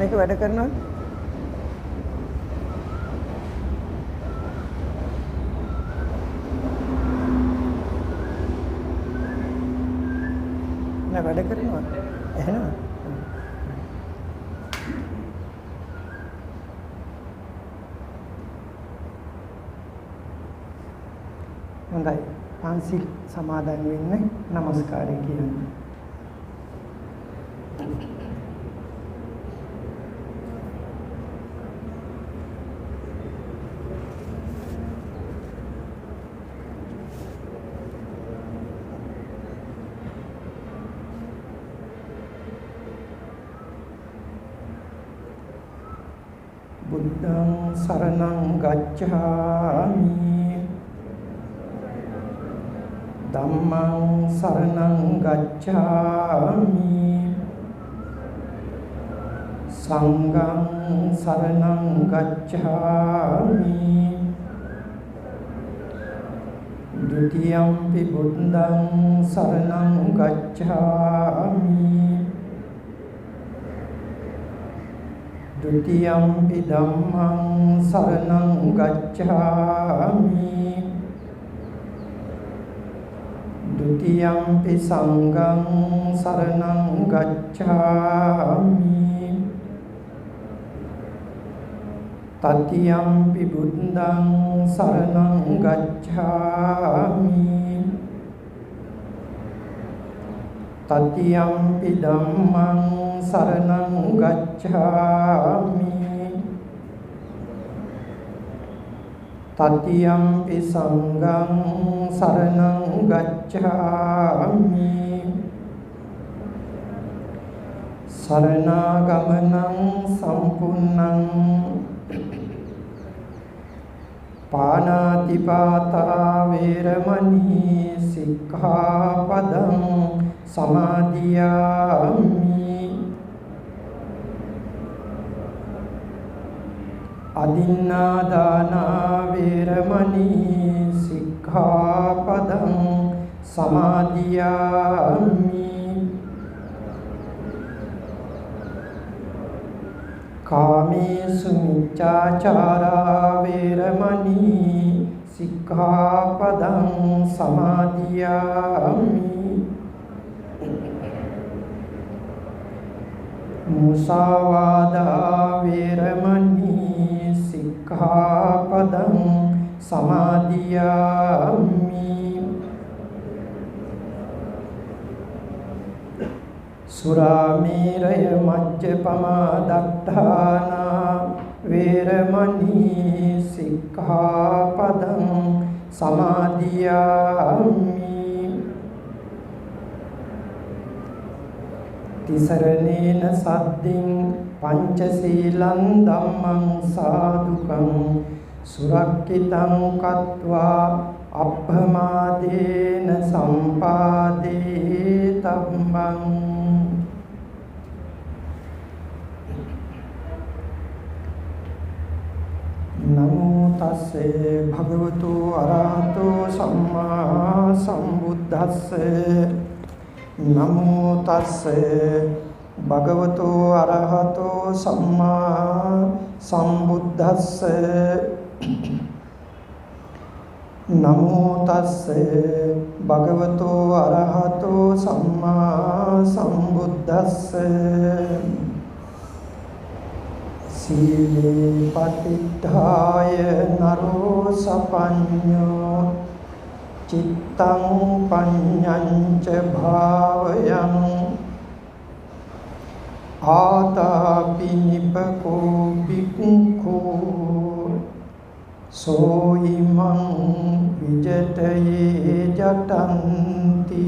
එක වැඩ කරනවද? නෑ වැඩ කරනවා. එහෙනම් හොඳයි. පන්සිල් සමාදන් වෙන්න নমස්කාරය කියන්න. බුද්ධං සරණං ගච්ඡාමි ධම්මං සරණං ගච්ඡාමි සංඝං සරණං ගච්ඡාමි ဒုတိယံ පි බුද්ධං සරණං ගච්ඡාමි द्वितीयंपि धम्मं शरणं गच्छामि द्वितीयंपि संघं शरणं गच्छामि तृतीयंपि बुद्धं शरणं गच्छामि तृतीयंपि धम्मं शरणं गच्छामि तृतीयंपि संघं शरणं गच्छामि शरणागमनं सम्पूर्णं पाणातिपाता वेरमणि सिक्खापदं समादियामि अदिन्नादाना वेरमणि सिक्खापदं समादियामि कामेषु मिच्छाचारा वेरमणि सिक्खापदं समादियामि मुसावादा वेरमणि सिक्खापदं समादियामि सुरामेरय मज्जपमा दत्ताना वेरमणि सिक्खापदं समादियामि तिसरणेन सद्दिं पंचशीलं धम्मं साधुकं सुरक्षितं कृत्वा अभ्रमादेन सम्पादेतव्यम् नमो तस्से भगवतो अरहतो सम्मा सम्बुद्धस्से नमो तस्से भगवतो अरहतो सम्मा सम्बुद्धस्से नमो तस्से भगवतो अरहतो सम्मा सम्बुद्धस्से सीले पतिताय नरो सपन्यो चित्तं पඤ්ඤං च भावयं आतापि निपको भिक्खु सोइमं विजटये जटन्ति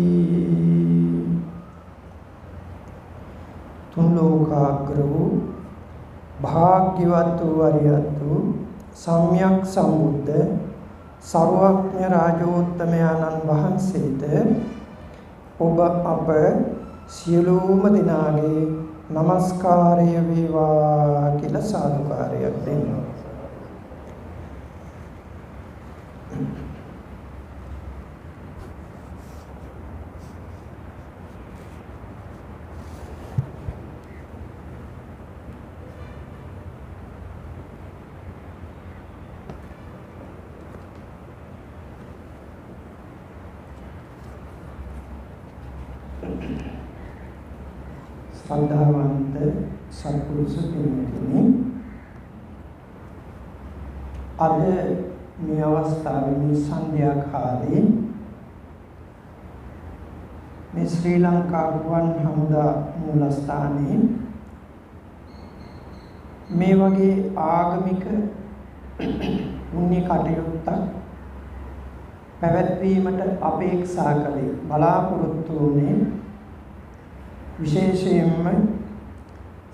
तुम लोकाग्रो भाग्यवतु वरियतु सम्यक समुद्ध सर्वज्ञ राजोत्तमयानන් වහන්සේට ඔබ අප සියලුම දිනාගේ নমස්කාරය වේවා කියලා සාදුකාරයක් දෙනවා. ශ්‍රද්ධාවන්ත සත්පුරුෂ පින්වත්නි, අද මේ අවස්ථාවේ මේ සන්ධ්‍යා කාලේ මේ ශ්‍රී ලංකා ගුවන් හමුදා මූලස්ථානයේ මේ වගේ ආගමික පුණ්‍ය කටයුත්තක් පැවැත්වීමට අපේක්ෂා කළේ බලාපොරොත්තු වුණේ විශේෂයෙන්ම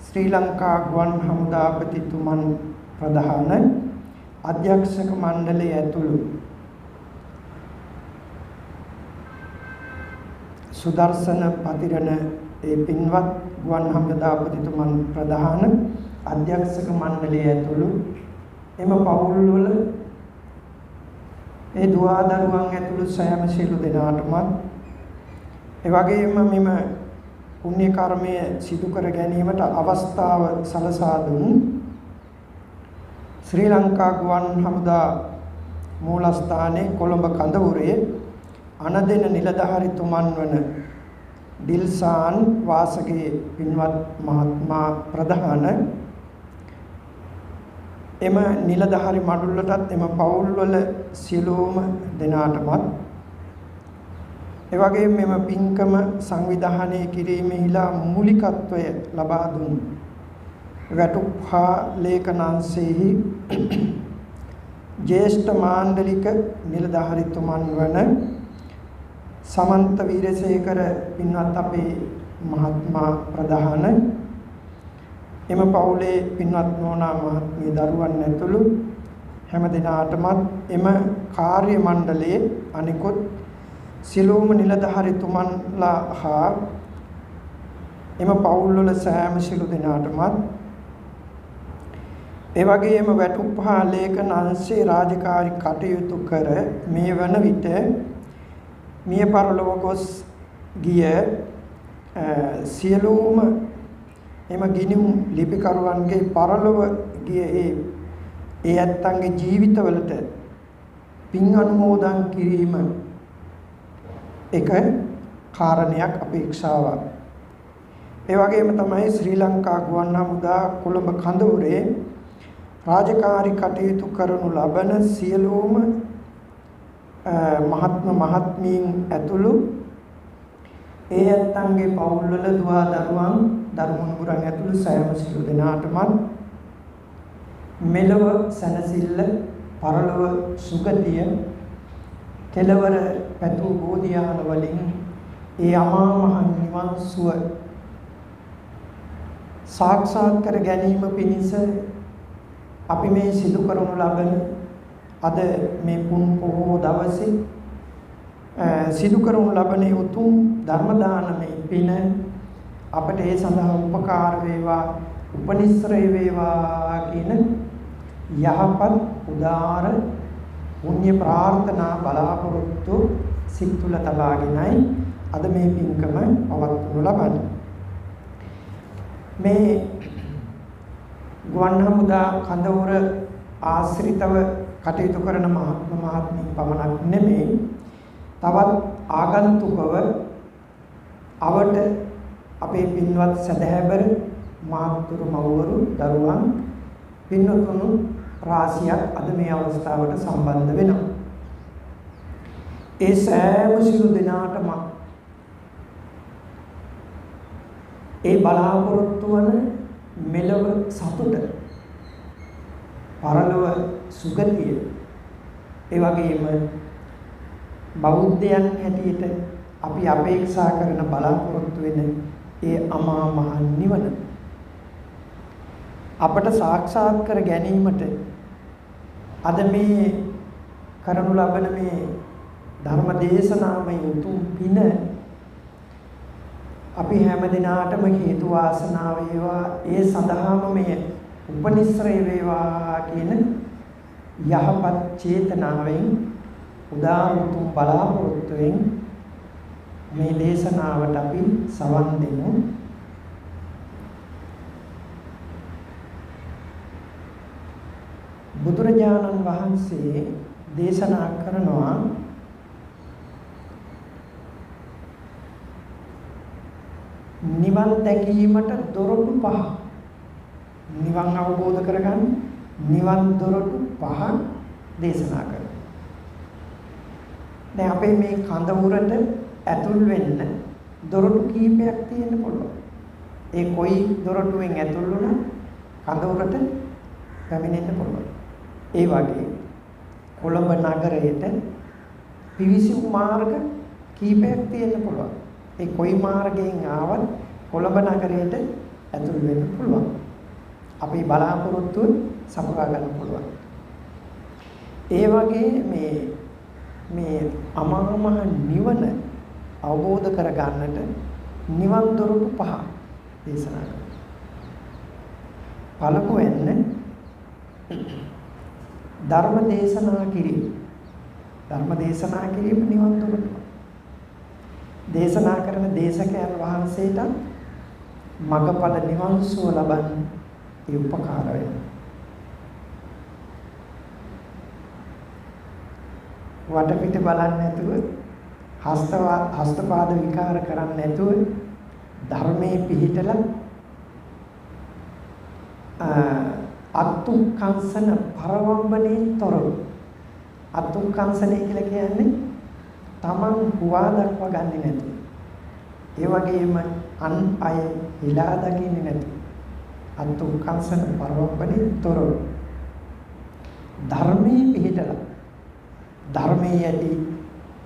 ශ්‍රී ලංකා ගුවන් හමුදාපතිතුමන් ප්‍රධාන අධ්‍යක්ෂක මණ්ඩලය ඇතුළු සුදර්ශන පතිරණ ඒ පින්වත් ගුවන් හමුදාපතිතුමන් ප්‍රධාන අධ්‍යක්ෂක මණ්ඩලය ඇතුළු එම පවුල්වල ඒ දුවා දරුවන් ඇතුළු සෑම සියලු දෙනාටම ඒ වගේම මෙම පුණ්‍ය කර්මය සිදු කර ගැනීමට අවස්ථාව සලසා දුන් ශ්‍රී ලංකා ගුවන් හමුදා මූලස්ථානයේ කොළඹ කඳවුරේ අනදෙන නිලධාරිතුමන් වන ඩිල්සාන් වාසගේ පින්වත් මහත්මයා ප්‍රධාන එම නිලධාරි මඩුල්ලටත් එම පවුල්වල සියලුම දෙනාටමත් එවැගේම මෙම පින්කම සංවිධානය කිරීමෙහිලා මූලිකත්වය ලබා දුන් වැටුප්හා ලේඛනාංශෙහි ජ්‍යෙෂ්ඨ මාණ්ඩලික නිලධාරිතුමන් වන සමන්ත වීරසේකර පින්වත් අපේ මහත්මයා ප්‍රධාන එම පවුලේ පින්වත් නෝනා මහත්මිය දරුවන් ඇතුළු හැම දිනාටමත් එම කාර්ය මණ්ඩලයේ අනිකුත් සියලුම නිලධාරිතුමන්ලා හා එම පවුල්වල සෑම සියලු දෙනාටමත් ඒ වගේම වැටුප්හා ලේඛන අංශේ රාජකාරී කටයුතු කර මේ වන විට මිය පරලොව ගොස් ගිය සියලුම එම ගිණුම් ලිපිකරුවන්ගේ පරලොව ගිය ඒ ඇත්තන්ගේ ජීවිතවලට පින් අනුමෝදන් කිරීම එක කාරණයක් අපේක්ෂාවක්. ඒ වගේම තමයි ශ්‍රී ලංකා ගුවන් හමුදා කොළඹ කඳවුරේ රාජකාරී කටයුතු කරනු ලබන සියලුම මහත්මීන් ඇතුළු ඒ ඇත්තන්ගේ පවුල්වල දුවා දරුවන් ධර්මමුණුබුරන් ඇතුළු සෑම සියලු දෙනාටම මෙලව සැනසෙල්ල පරලොව සුගතිය කෙලවර පැතු බෝධියාන වලින් ඒ අමා මහ නිවන් සුව සාක්ෂාත් කර ගැනීම පිණිස අපි මේ සිදු කරනු ලබන අද මේ පුන් පොහෝ දවසේ සිදු කරනු ලබන උතුම් ධර්ම දානමය පින අපට ඒ සඳහා උපකාර වේවා උපනිශ්‍රය වේවා කියන යහපත් උදාර පුණ්‍ය ප්‍රාර්ථනා බලාපොරොත්තු සිත් තුළ තබාගෙනයි අද මේ පින්කම පවත්වනු ලබන්නේ. මේ ගුවන් හමුදා කඳවුර ආශ්‍රිතව කටයුතු කරන මහත්මීන් පමණක් නෙමෙයි තවත් ආගන්තුකව අවට අපේ පින්වත් සදහැබර මාතුරු මව්වරු දරුවන් පින්වතුන් රාශියක් අද මේ අවස්ථාවට සම්බන්ධ වෙනවා. ඒ සෑම සිළු දෙනාටම ඒ බලාපොරොත්තු වන මෙලව සතුට පරලොව සුගතිය ඒ වගේම බෞද්ධයන් හැටියට අපි අපේක්ෂා කරන බලාපොරොත්තු වෙන ඒ අමා මහ නිවන අපට සාක්ෂාත් කර ගැනීමට අද මේ කරනු ලබන මේ ධර්ම දේශනාමය උතුම් පින අපි හැම දිනාටම හේතු වාසනා වේවා ඒ සඳහාම මේ උපනිශ්‍රය වේවා කියන යහපත් චේතනාවෙන් උදාර උතුම් බලාපොරොත්තුවෙන් මේ දේශනාවට අපි සවන් දෙමු. බුදුරජාණන් වහන්සේ දේශනා කරනවා නිවන් දැකීමට දොරටු පහ. නිවන් අවබෝධ කරගන්න නිවන් දොරටු පහ දේශනා කරනවා. දැන් අපේ මේ කඳ උරට ඇතුල් වෙන්න දොරටු කීපයක් තියෙන්න පුළුවන්. ඒ කොයි දොරටුවෙන් ඇතුල් වුණා කඳ උරට පැමිණෙන්න පුළුවන්. ඒ වගේ කොළඹ නගරයට පිවිසුම් මාර්ග කීපයක් තියෙන්න පුළුවන්. ඒ කොයි මාර්ගයෙන් ආවත් කොළඹ නගරයට ඇතුල් වෙන්න පුළුවන්. අපි බලාපොරොත්තු සපුරා ගන්න පුළුවන්. ඒ වගේ මේ අමා මහ නිවන අවබෝධ කර ගන්නට නිවන් දොරටු පහ දේශනා කරනවා. පළමුවෙන් ධර්ම දේශනා කිරීම. ධර්ම දේශනා කිරීම නිවන් දොරටු. දේශනා කරන දේශකයන් වහන්සේට මගඵල නිවන් සුව ලබන්න ඒ උපකාර වෙනවා. වටපිට බලන්නේ නැතුව හස්තපාද විකාර කරන්නේ නැතුව ධර්මයේ පිහිටලා අත්ුක්කංශන පරවම්බනේ තොරව. අත්ුක්කංශනේ කියලා කියන්නේ තමන් හුවා දක්වා ගන්නේ නැතුව. ඒ වගේම අන් අය හිලා දකින්නේ නැතුව. අත්ුක්කංශන පරවම්බනේ තොරව. ධර්මයේ පිහිටලා ධර්මයේ ඇති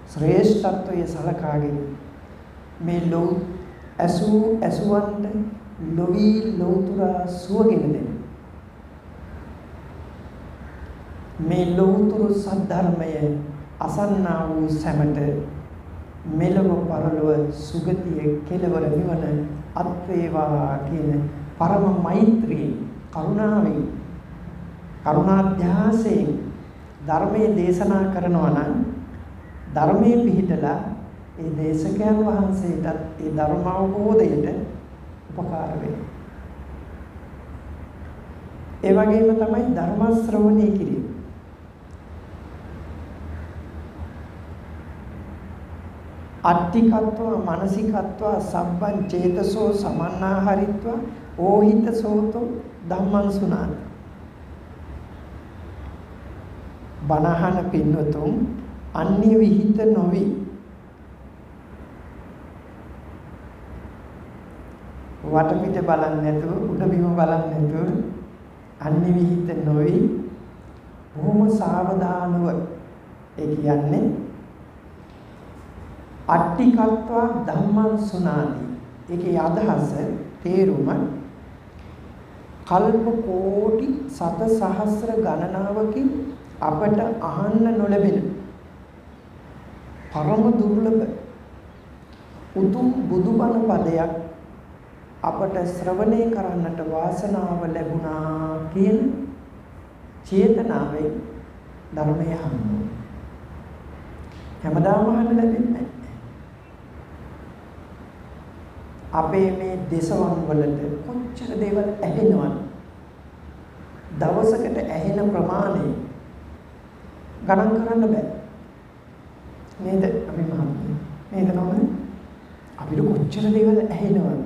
ශ්‍රේෂ්ඨත්වයේ සලකාගෙන මේ ඇසුවන්ට ලොවි ලෝතුරා සුවගෙන දෙන මේ ලෝතුරු සද්ධර්මය අසන්නා වූ සැමට මෙලොව පරලොව සුගතිය කෙලවර නිවන අත් වේවා කියන පරම මෛත්‍රිය කරුණාවෙන් කරුණාධ්‍යාසයෙන් ධර්මයේ දේශනා කරනවා නම් ධර්මයේ පිහිටලා ඒ දේශකයන් වහන්සේටත් ඒ ධර්ම අවබෝධයට උපකාර වෙනවා. ඒ වගේම තමයි ධර්ම ශ්‍රවණය කිරීම. අට්ඨිකත්ව මානසිකත්ව සම්බන් චේතසෝ සමන්නාහරිත්ව ඕහිතසෝතෝ ධම්මං සුනාති. බණහන පින්වතුන් අන්‍ය විහිිත නොවි වටපිට බලන්නේ නැතුව උඩ බිම බලන්නේ නැතුව අන්‍ය විහිිත නොවි බොහොම සාවධානව ඒ කියන්නේ අට්ඨිකත්ව ධම්මං සුනාති. ඒකේ අදහස තේරුම කල්ප කෝටි සත සහස්‍ර ගණනාවකින් අපට අහන්න නොලැබෙන පරම දුර්ලභ උතුම් බුදුබණ පදයක් අපට ශ්‍රවණය කරන්නට වාසනාව ලැබුණා කියන චේතනාවෙන් ධර්මය අහනවා. හැමදාම අහන්න ලැබෙන්නේ නැහැ. අපේ මේ දේශවන් වලට කොච්චර දේවල් ඇහෙනවද? දවසකට ඇහෙන ප්‍රමාණය ගණන් කරන්න බෑ. නේද? අපි මහත්මයා. නේද නෝන? අපිට කොච්චර දේවල් ඇහෙනවද?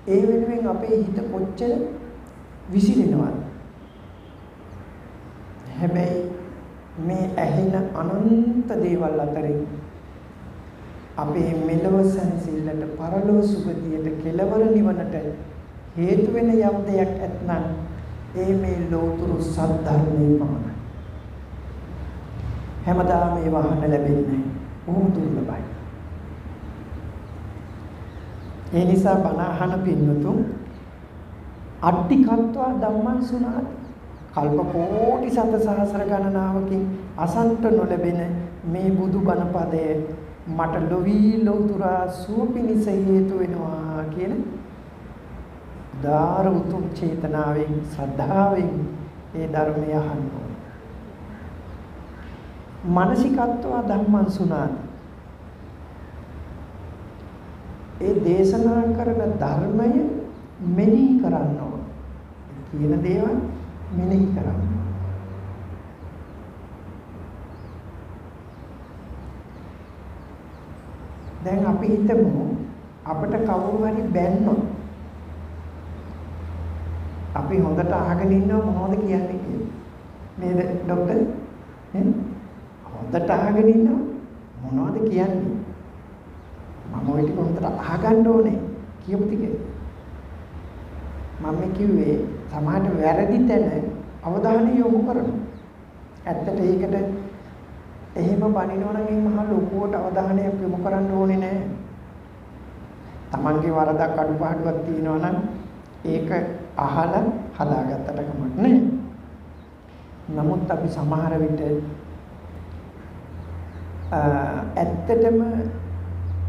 ඒ වෙනුවෙන් අපේ හිත කොච්චර විසිරෙනවද? හැබැයි මේ ඇහෙන අනන්ත දේවල් අතරින් අපේ මෙලොව සංසිල්ලට පරලොව සුගතියට කෙලවර නිවනට හේතු වෙන යම් දෙයක් ඇත්නම් ඒ මේ ලෝතුරු සද්ධර්මයේ පමණයි. හැමදාම මේ වහන්න ලැබෙන්නේ බොහොම දුර්ලභයි. ඒ නිසා බණ අහන පින්වතුන් අට්ඨිකත්ව ධම්මං සුනාති. කල්ප කෝටි සත සහස්‍ර ගණනාවකින් අසන්ත නොලැබෙන මේ බුදු බණ පදය මට ලොවි ලෝතුරා සුව පිණිස හේතු වෙනවා කියන දාර උතුම් චේතනාවෙන් ශ්‍රද්ධාවෙන් ඒ ධර්මය අහන්න ඕන. මානසිකත්ව ධම්මං සුනාති. ඒ දේශනා කරන ධර්මය මෙනෙහි කරන්න ඕන. කියන දේවල් මෙනෙහි කරන්න. දැන් අපි හිතමු අපිට කවුරු හරි බැන්නොත් අපි හොඳට අහගෙන ඉන්නවා මොනවද කියන්නේ කියලා. නේද ડોක්ටර්? හොඳට අහගෙන ඉන්නවා මොනවද කියන්නේ? මම ඔය ටික හොඳට අහගන්න ඕනේ කියපු ටික. මම කිව්වේ සමාජ වැරදි තැන අවධානය යොමු කරනවා. ඇත්තට ඒකට එහෙම බනිනවා නම් ඒ මහ ලොකුවට අවධානය යොමු කරන්න ඕනේ නැහැ. Tamange වරදක් අඩුපාඩුවක් තියෙනවා නම් ඒක අහලා හදාගත්තට කමක් නැහැ. නමුත් අපි සමහර විට ඇත්තටම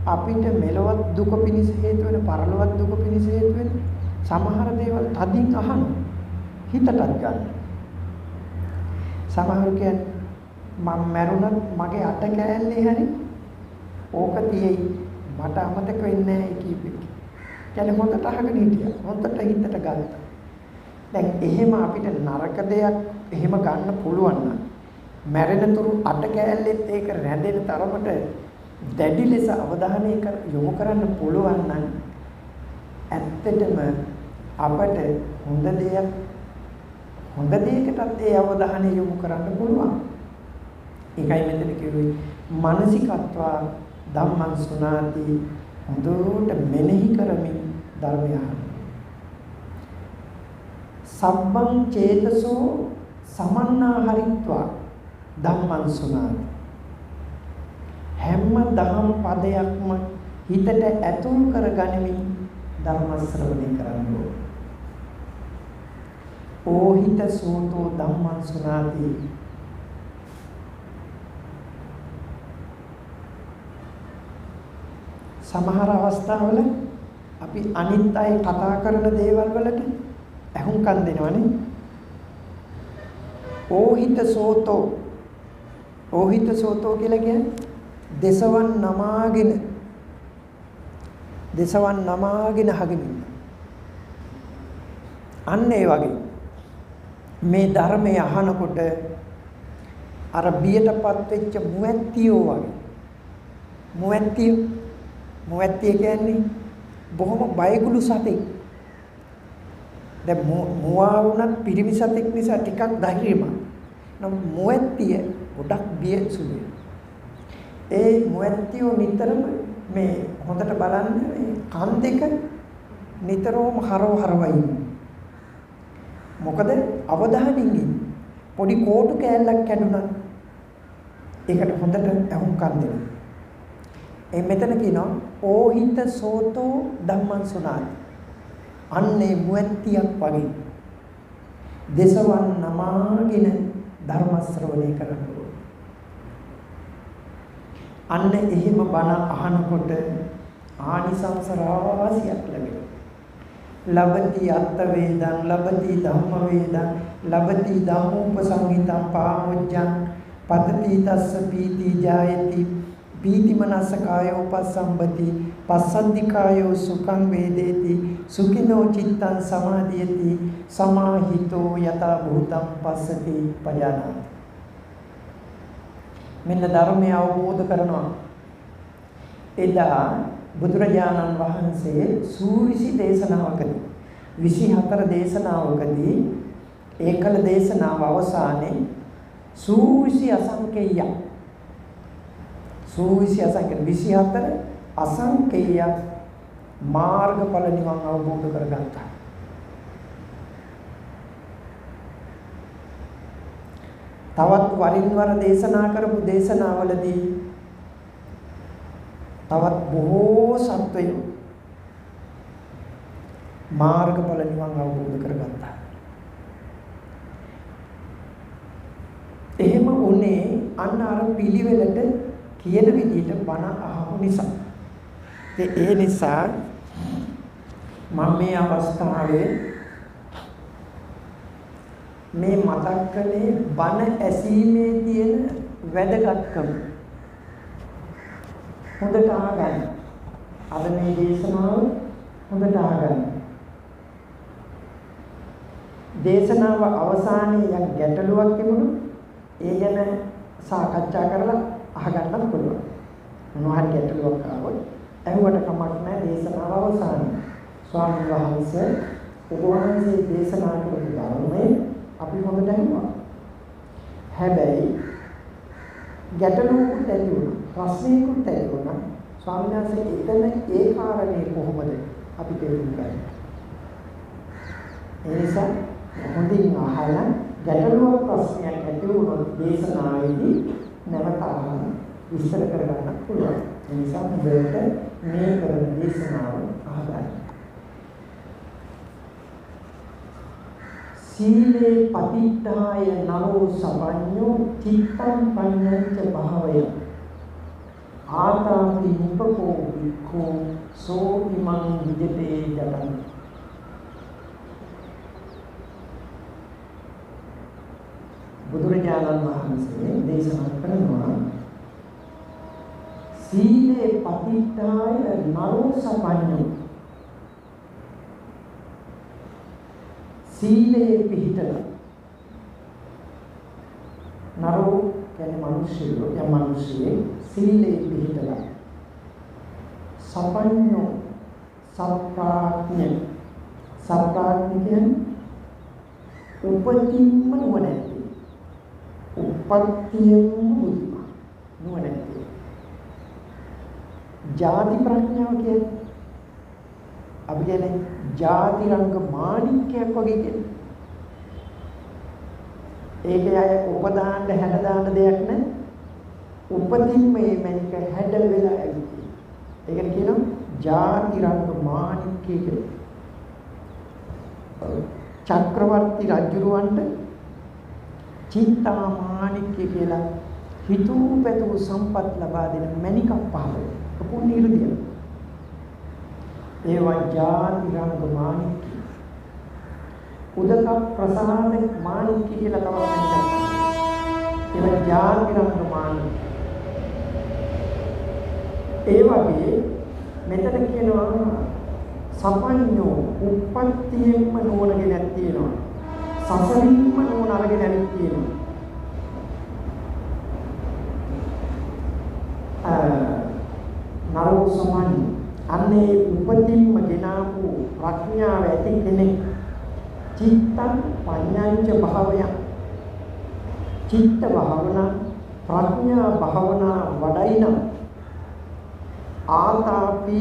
අපිට මෙලොවත් දුක පිණිස හේතු වෙන පරලොවත් දුක පිණිස හේතු වෙන සමහර දේවල් තදින් අහන හිතටත් ගන්න. සමහර කියන්නේ මම මැරුණත් මගේ අත කෑල්ලේ හරි ඕක තියෙයි මට අමතක වෙන්නේ නැහැ කීපෙක. කියන්නේ හොඳට අහගෙන හිටියා. හොඳට හිතට ගත්තා. දැන් එහෙම අපිට නරක දෙයක් එහෙම ගන්න පුළුවන් නම් මැරෙන තුරු අත කෑල්ලෙත් ඒක රැඳෙන තරමට දැඩි ලෙස අවධානය යොමු කරන්න පුළුවන් නම් ඇත්තටම අපට හොඳ දෙයකටත් ඒ අවධානය යොමු කරන්න පුළුවන්. ඒකයි මෙතන කිව්වේ මානසිකත්වා ධම්මං සුනාති හොඳට මෙනෙහි කරමින් ධර්මය අහන්න. සබ්බං චේතසෝ සමන්නාහරිත්වා ධම්මං සුනාති හැම දහම් පදයක්ම හිතට ඇතුල් කරගනිමින් ධර්ම ශ්‍රවණය කරන්න ඕන. ඕහිත සෝතෝ ධම්මං සුනාති සමහර අවස්ථාවල අපි අනිත් අය කතා කරන දේවල් වලට ඇහුම්කන් දෙනවනේ. ඕහිත සෝතෝ කියලා කියන්නේ දේශවන් නමාගෙන අහගෙන ඉන්න. අන්න ඒ වගේ මේ ධර්මය අහනකොට අර බියටපත් වෙච්ච මුවැත්තියෝ වගේ මුවැත්තිය කියන්නේ බොහොම බයගුළු සතෙක්. දැන් මුවා වුණත් පිරිමි සතෙක් නිසා ටිකක් ධෛර්යමත්. නමුත් මුවැත්තිය ගොඩක් බියසුලුයි. ඒ මුවැත්තියෝ නිතරම මේ හොඳට බලන්න මේ කන් දෙක නිතරම හරවයි. මොකද අවධානයෙන් ඉන්නේ. පොඩි කෝටු කෑල්ලක් කැඩුනත් ඒකට හොඳට අහුම්කම් දෙන්න. ඒ මෙතන කියනවා ඕහිත සෝතෝ ධම්මං සුනාති. අන්නේ මුවැත්තියක් වගේ දේශවන් නමාගෙන ධර්ම ශ්‍රවණය කරනවා. අන්න එහෙම බණ අහනකොට ආනිසංස රාශියක් ලැබෙනවා. ලබති අත්ථ වේදං ලබති ධම්ම වේදං ලබති ධම්මෝපසංහිතං පාමොච්ඡං පතති තස්ස පීති ජායති පීති මනස කායෝ පස්සම්බති පස්සද්ධි කායෝ සුඛං වේදේති සුඛිනෝ චිත්තං සමාධියති සමාහිතෝ යතා භූතං පස්සති පජානාති. මෙන්න ධර්මය අවබෝධ කරනවා. එදා බුදුරජාණන් වහන්සේ සූවිසි දේශනාවකදී 24 දේශනාවකදී ඒකල දේශනාව අවසානයේ සූවිසි අසංකේය 24 අසංකේය මාර්ගඵල නිවන් අවබෝධ කරගත්තා. තවත් වරින් වර දේශනා කරපු දේශනාවලදී තවත් බොහෝ සත්වයෝ මාර්ගඵල නිවන් අවබෝධ කරගත්තා. එහෙම උනේ අන්න අර පිළිවෙලට කියන විදිහට බණ අහපු නිසා. ඒ නිසා මම මේ අවස්ථාවේ මේ මතක් කළේ බණ ඇසීමේ තියෙන වැදගත්කම හොඳට අහගන්න. අද මේ දේශනාව හොඳට අහගන්න. දේශනාව අවසානයේ යම් ගැටලුවක් තිබුණොත් ඒ ගැන සාකච්ඡා කරලා අහගන්නත් පුළුවන්. මොනවා හරි ගැටලුවක් ආවොත් ඇහුවට කමක් නැහැ දේශනාව අවසානයේ. ස්වාමීන් වහන්සේ ඔබ වහන්සේ දේශනා කරපු ධර්මයේ අපි හොඳට ඇහුවා. හැබැයි ගැටලුවකුත් ඇති වුණා. ප්‍රශ්නයකුත් ඇති වුණා. ස්වාමීන් වහන්සේ එතන ඒ කාරණේ කොහොමද අපි තේරුම් ගන්නේ? ඒ නිසා හොඳින් අහලා ගැටලුවක් ප්‍රශ්නයක් ඇති වුණොත් දේශනාවේදී නැවත අහලා විස්තර කරගන්න පුළුවන්. ඒ නිසා හොඳට මේ කරන දේශනාව අහගන්න. සීලේ පතිත්තාය නරෝ සපඤ්ඤෝ චිත්තං පඤ්ඤංච භාවය ආතාපි නිපකෝ වික්ඛෝ සෝ ඉමං විජිතේ ජතං. බුදුරජාණන් වහන්සේ දේශනා කරනවා සීලේ පතිත්තාය නරෝ සපඤ්ඤෝ සීලේ පිහිටලා නරෝ කියන්නේ මිනිස්සුયો යම් මිනිස්සෙක් සීලේ පිහිටලා සපඤ්ඤෝ සප්‍රාඥ කියන්නේ උපතින්ම නුවණැති උපත්තියෙම බුද්ධිමත් නුවණැති ජාති ප්‍රඥාව කියන්නේ අපි කියන්නේ ජාති රංග මාණික්කයක් වගේ කියන්නේ. ඒකේ අය උපදාන්න හැඩ දාන්න දෙයක් නැහැ. උපතින්ම මේ මණික හැඩ වෙලා ඇවිත්. ඒකට කියනවා ජාති රංග මාණික්කය කියලා. චක්‍රවර්ති රජුරවන්ට චින්තා මාණික්කය කියලා හිතූ පැතූ සම්පත් ලබා දෙන මණිකක් පහළ වෙනවා. පුණ්‍ය ඉරදිය. ඒවා ජාති රංග මාණික්කය. උදක ප්‍රසාද මාණික්කය කියලා තමයි කියන්නේ. ඒවා ජාති රංග මාණික්කය. ඒ වගේ මෙතන කියනවා සපඤ්ඤෝ උප්පත්තියෙන්ම නෝනගෙන තියෙනවා. සසරින්ම නෝන අරගෙන ඇවිත් තියෙනවා. නරෝ සමන් අන්නේ උපතින්ම ගෙනාවු ප්‍රඥාව ඇති කෙනෙක් චිත්තං පඤ්ඤංච භාවය චිත්ත භාවනා ප්‍රඥා භාවනා වඩයිනම් ආතාපි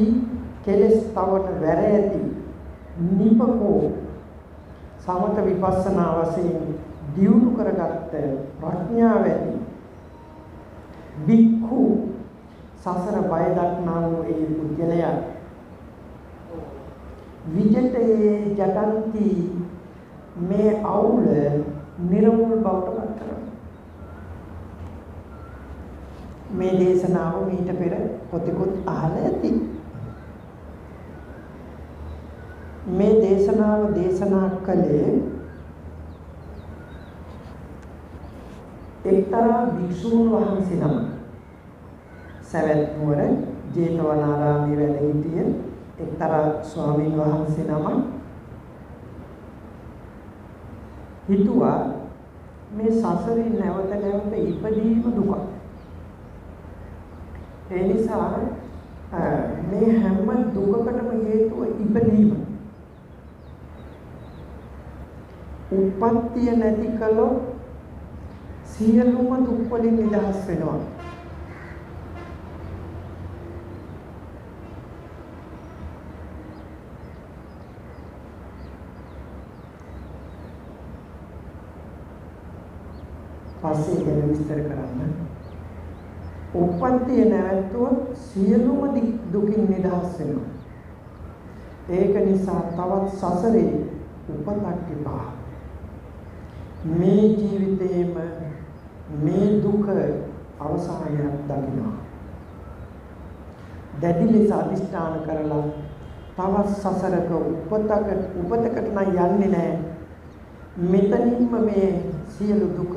කෙලස් තවන වැර ඇති නිපකෝ සමත විපස්සනා වශයෙන් දියුණු කරගත්ත ප්‍රඥාව ඇති බික්ඛු සසර බය දක්නා වූ ඒ පුද්ගලයා විජිතේ ජටන්ති මේ අවුල නිර්මූල බවට පත් කරනවා. මේ දේශනාව මීට පෙර පොතකුත් අහලා ඇති. මේ දේශනාව දේශනා කළේ එක්තරා භික්ෂුන් වහන්සේ නමක්. සවැත් නුවර ජේතවනාරාමයේ වැඩ සිටිය එක්තරා ස්වාමීන් වහන්සේ නමක් හිතුවා මේ සසරින් නැවත නැවත ඉපදීම දුක. ඒ නිසා මේ හැම දුකකටම හේතුව ඉපදීම. උප්පත්තිය නැති කළොත් සියලුම දුක් වලින් නිදහස් වෙනවා. පස්සේ ගැන විස්තර කරන්න. උප්පත්තිය නැවතුනොත් සියලුම දුකින් නිදහස් වෙනවා. ඒක නිසා තවත් සසරේ උපතක් එපා. මේ ජීවිතේම මේ දුක අවසානයක් දකිනවා. දැඩි ලෙස අධිෂ්ඨාන කරලා තවත් සසරක උපතකට නම් යන්නේ නැහැ. මෙතනින්ම මේ සියලු දුක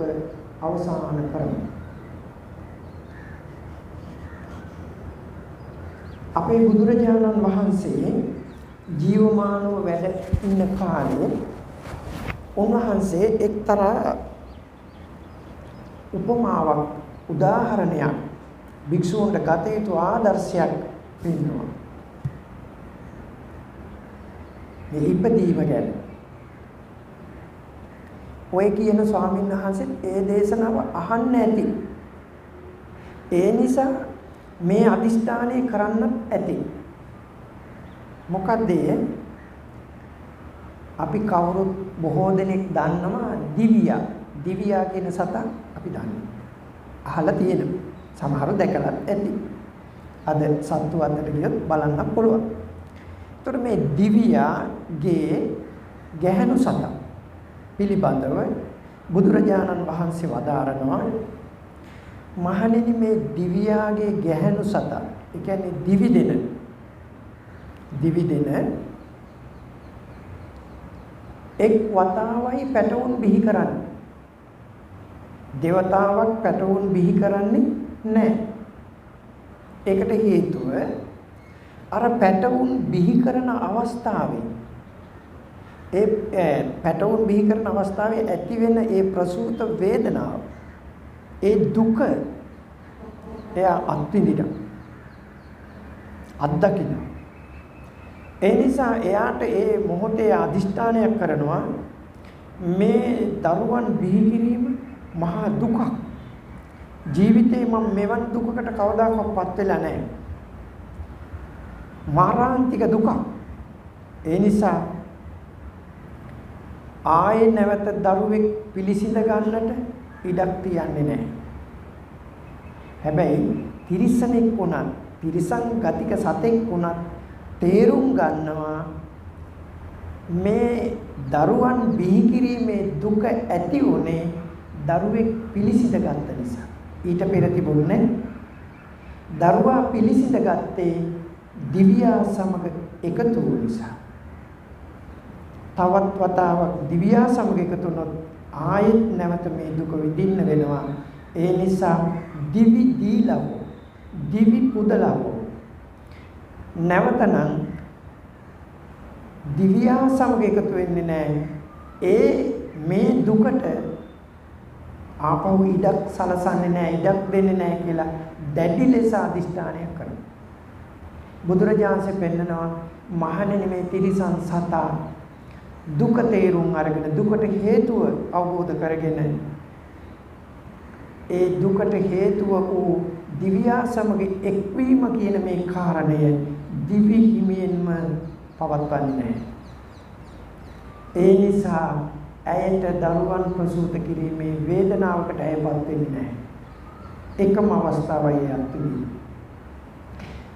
අවසන් කරමු. අපේ බුදුරජාණන් වහන්සේ ජීවමානව වැඩ ඉන්න කාලේ උන්වහන්සේ එක්තරා උපමාවක් උදාහරණයක් භික්ෂුන්ට ගත යුතු ආදර්ශයක් පින්නවා. මේ ඉපදීම ගැන ඔය කියන ස්වාමීන් වහන්සේත් ඒ දේශනාව අහන්න ඇති. ඒ නිසා මේ අදිෂ්ඨානය කරන්න ඇති. මොකද අපි කවුරුත් බොහෝ දෙනෙක් දන්නවා දිවියා කියන සතා අපි දන්නවා. අහලා තියෙනවා. සමහරව දැකලා ඇති. අද සත්තු අතට ගියොත් බලන්න පුළුවන්. ඒතර මේ දිවියාගේ ගැහැණු සතා පිළිබඳව බුදුරජාණන් වහන්සේ වදාරනවා මහණෙනි මේ දිවියාගේ ගැහැණු සතා ඒ කියන්නේ දිවිදෙන එක් වතාවයි පැටවුන් බිහි කරන්නේ දේවතාවක් පැටවුන් බිහි කරන්නේ නැහැ. ඒකට හේතුව අර පැටවුන් බිහි කරන අවස්ථාවේ පැටවුන් බිහි කරන අවස්ථාවේ ඇති වෙන ඒ ප්‍රසූත වේදනාව ඒ දුක එයා අත්දකින්න. ඒ නිසා එයාට ඒ මොහොතේ අදිෂ්ඨානයක් කරනවා මේ දරුවන් බිහි කිරීම මහා දුකක්. ජීවිතේ මම මෙවන් දුකකට කවදාකවත් වෙලා නැහැ. මාරාන්තික දුකක්. ඒ නිසා ආයේ නැවත දරුවෙක් පිළිසිඳ ගන්නට ඉඩක් තියන්නේ නැහැ. හැබැයි තිරිසනෙක් වුණත්, තිරිසන් ගතික සතෙක් වුණත් තේරුම් ගන්නවා මේ දරුවන් බිහි කිරීමේ දුක ඇති උනේ දරුවෙක් පිළිසිඳ ගත්ත නිසා. ඊට පෙර තිබුණේ දරුවා පිළිසිඳ ගත්තේ දිවියා සමග එකතු වූ නිසා. තවත් වතාවක් දිවියා සමග එකතු වුණොත් ආයෙත් නැවත මේ දුක විඳින්න වෙනවා. ඒ නිසා දිවි දීලව දිවි පුදලව නැවතනම් දිවියා සමග එකතු වෙන්නේ නැහැ. ඒ මේ දුකට ආපහු ඉඩක් සලසන්නේ නැහැ, ඉඩක් දෙන්නේ නැහැ කියලා දැඩි ලෙස අදිෂ්ඨානයක් කරනවා. බුදුරජාණන්සේ පෙන්නනවා මහණෙනි මේ තිරිසන් සතා දුක තේරුම් අරගෙන දුකට හේතුව අවබෝධ කරගෙන ඒ දුකට හේතුව වූ දිව්‍යා සමග එක්වීම කියන මේ කාරණය දිවි හිමියෙන්ම පවත්වන්නේ. ඒ නිසා ඇයට දරුවන් ප්‍රසූත කිරීමේ වේදනාවකට ඇයපත් වෙන්නේ නැහැ. එකම අවස්ථාවයි යන්නේ.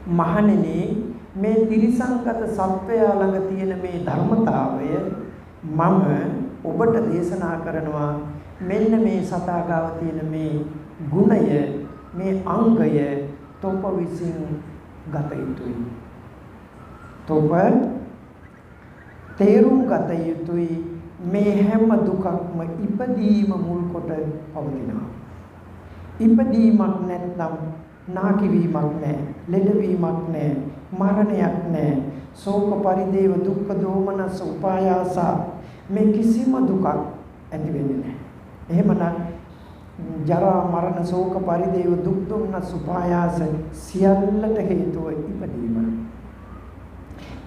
මහණෙනි මේ ත්‍රිසංගත සත්වයා ළඟ තියෙන මේ ධර්මතාවය මම ඔබට දේශනා කරනවා. මෙන්න මේ සතාගාව තියෙන මේ ගුණය, මේ අංගය තොප විසින් ගත යුතුයි. තොප තේරුම් ගත යුතුයි. මේ හැම දුකක්ම ඉපදීම මුල් කොට පවතිනවා. ඉපදීමක් නැත්නම් නාකිවීමක් නැහැ, ලෙඩවීමක් නැහැ, මරණයක් නැහැ, ශෝක පරිදේව දුක්ඛ දෝමනස උපායාස මේ කිසිම දුකක් ඇති වෙන්නේ නැහැ. එහෙමනම් ජරා මරණ ශෝක පරිදේව දුක් දෝමනස උපායාස සියල්ලට හේතුව ඉපදීම.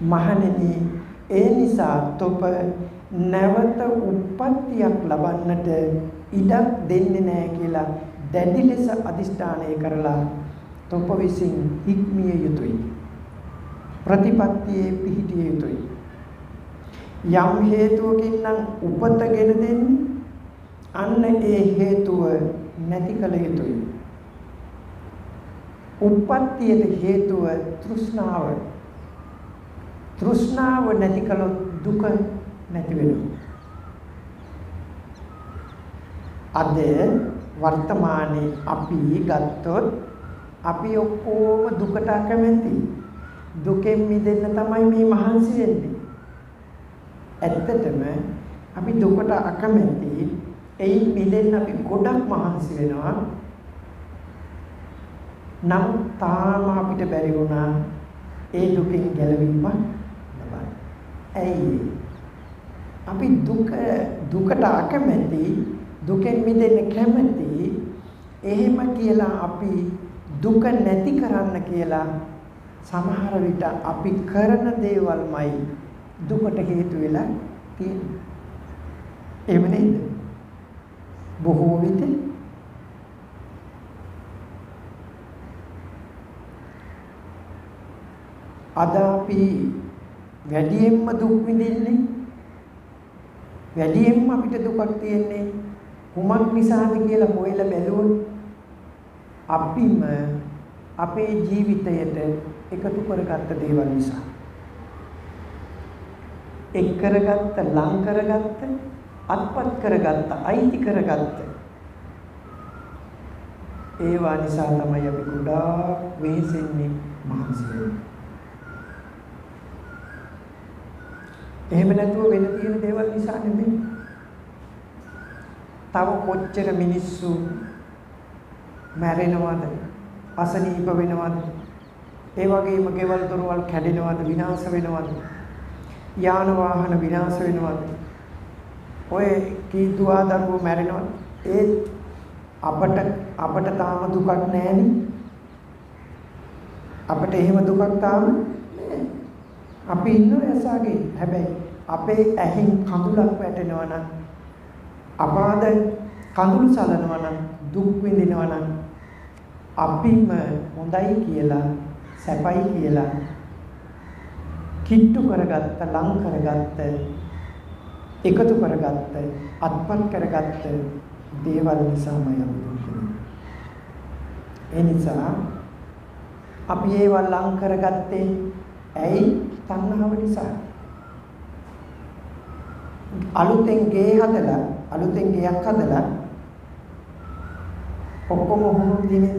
මහණෙනි ඒ නිසා තොප නැවත උප්පත්තියක් ලබන්නට ඉඩක් දෙන්නේ නැහැ කියලා දැඩි ලෙස අදිෂ්ඨානය කරලා තොප විසින් හික්මිය යුතුයි. ප්‍රතිපත්තියේ පිහිටිය යුතුයි. යම් හේතුවකින් නම් උපතගෙන දෙන්නේ අන්න ඒ හේතුව නැති කළ යුතුයි. උප්පත්තියට හේතුව තෘෂ්ණාව. තෘෂ්ණාව නැති කළොත් දුක නැති වෙනවා. අද වර්තමානයේ අපි ගත්තොත් අපි ඔක්කොම දුකට අකමැති. දුකෙන් මිදෙන්න තමයි මේ මහන්සි වෙන්නේ. ඇත්තටම අපි දුකට අකමැති. එයින් මිදෙන්න අපි ගොඩක් මහන්සි වෙනවා. නම් තාම අපිට බැරි වුණා ඒ දුකෙන් ගැලවීම ලබන්න. ඇයි? අපි දුකට අකමැති, දුකෙන් මිදෙන්න කැමති. එහෙම කියලා අපි දුක නැති කරන්න කියලා සමහර විට අපි කරන දේවල්මයි දුකට හේතු වෙලා තියෙන්නේ. එහෙම නේද? බොහෝ විට අද අපි වැඩියෙන්ම දුක් විඳින්නේ, වැඩියෙන්ම අපිට දුකක් තියෙන්නේ කුමක් නිසාද කියලා හොයලා බැලුවොත් අපිම අපේ ජීවිතයට එකතු කරගත්ත දේවල් නිසා. එක් කරගත්ත, ලං කරගත්ත, අත්පත් කරගත්ත, අයිති කරගත්ත ඒවා නිසා තමයි අපි ගොඩාක් වෙහෙසෙන්නේ, මහන්සි වෙන්නේ. එහෙම නැතුව වෙන තියෙන දේවල් නිසා නෙමෙයි. තව කොච්චර මිනිස්සු මැරෙනවද, අසනීප වෙනවද, ඒ වගේම ගෙවල් දොරවල් කැඩෙනවද, විනාශ වෙනවද, යාන වාහන විනාශ වෙනවද, ඔය කී දුවා දරුවෝ මැරෙනවද. ඒ අපට තාම දුකක් නැහැනේ. අපට එහෙම දුකක් තාම නැහැ. අපි ඉන්නේ ඇසාගේ. හැබැයි අපේ ඇහින් කඳුලක් වැටෙනවා නම්, අපාද කඳුළු සලනවා නම්, දුක් විඳිනවා නම් අපිම හොඳයි කියලා, සැපයි කියලා කිට්ටු කරගත්ත, ලං කරගත්ත, එකතු කරගත්ත, අත්පත් කරගත්ත දේවල් නිසාමයි අපි දුක් විඳින්නේ. ඒ නිසා අපි ඒවා ලං කරගත්තේ ඇයි? තණ්හාව නිසා. අලුතෙන් ගේ හදලා, අලුතෙන් ගයක් හදලා ඔක්කොම හුණු දිනේ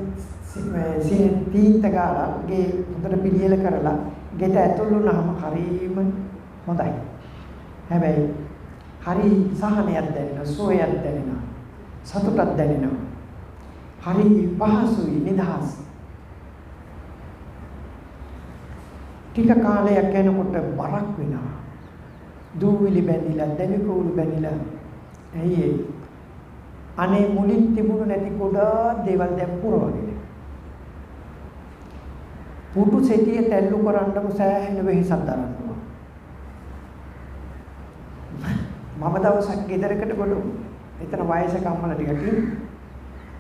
තීන්ත ගාලා ගේ හොඳට පිළියෙල කරලා ගෙට ඇතුල් වුණාම හරීම හොඳයි. හැබැයි හරි සහනයක් දැනෙනවා, සුවයක් දැනෙනවා, සතුටක් දැනෙනවා. හරි පහසුයි, නිදහස්. ටික කාලයක් යනකොට බරක් වෙනවා. දූවිලි බැඳිලා, දැවිකෝළු බැඳිලා. ඇයි අනේ මුලින් තිබුණු නැති ගොඩාක් දේවල් දැන් පුරවගෙන. පුටු සෙටිය තැල්ලු කරන්නම සෑහෙන වෙහෙසක් දරනවා. මම දවසක් ගෙදරකට ගොඩ එතන වයසක අම්මලා ටිකක්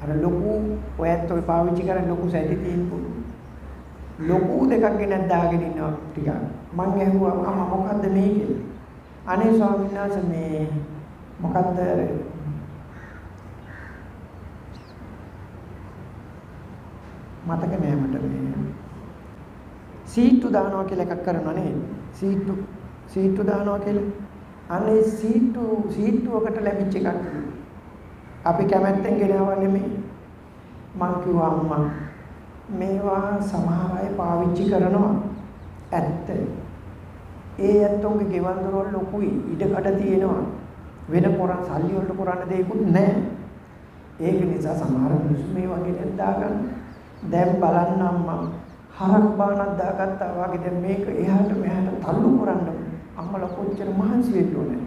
අර ලොකු ඔයත් ඔය පාවිච්චි කරන ලොකු සැටි තියෙන පුටු ලොකු දෙකක් ගෙනත් දාගෙන ඉන්නවා ටිකක්. මං ඇහුවා අම්මා මොකද්ද මේ කියලා. අනේ ස්වාමීන් වහන්සේ මේ මොකද්ද මතක නෑ මට මේ සීට්ටු දානවා කියලා එකක් කරනවා නේද? සීට්ටු දානවා කියලා. අනේ සීට්ටුවකට ලැබිච්ච එකක්. අපි කැමැත්තෙන් ගෙනාවා නෙමෙයි. මං කිව්වා අම්මා මේවා සමහර අය පාවිච්චි කරනවා. ඇත්ත. ඒ ඇත්තෝගේ ගෙවල් දොරවල් ලොකුයි, ඉඩකඩ තියෙනවා. වෙන පොරන් සල්ලි වලට කරන්න දෙයක්වත් නැහැ. ඒක නිසා සමහර මිනිස්සු මේ වගේ දාගන්න. දැන් බලන්න අම්මා හරක් බානක් දාගත්තා වගේ දැන් මේක එහාට මෙහාට තල්ලු කරන්න අම්මලා කොච්චර මහන්සි වෙන්න ඕනේ.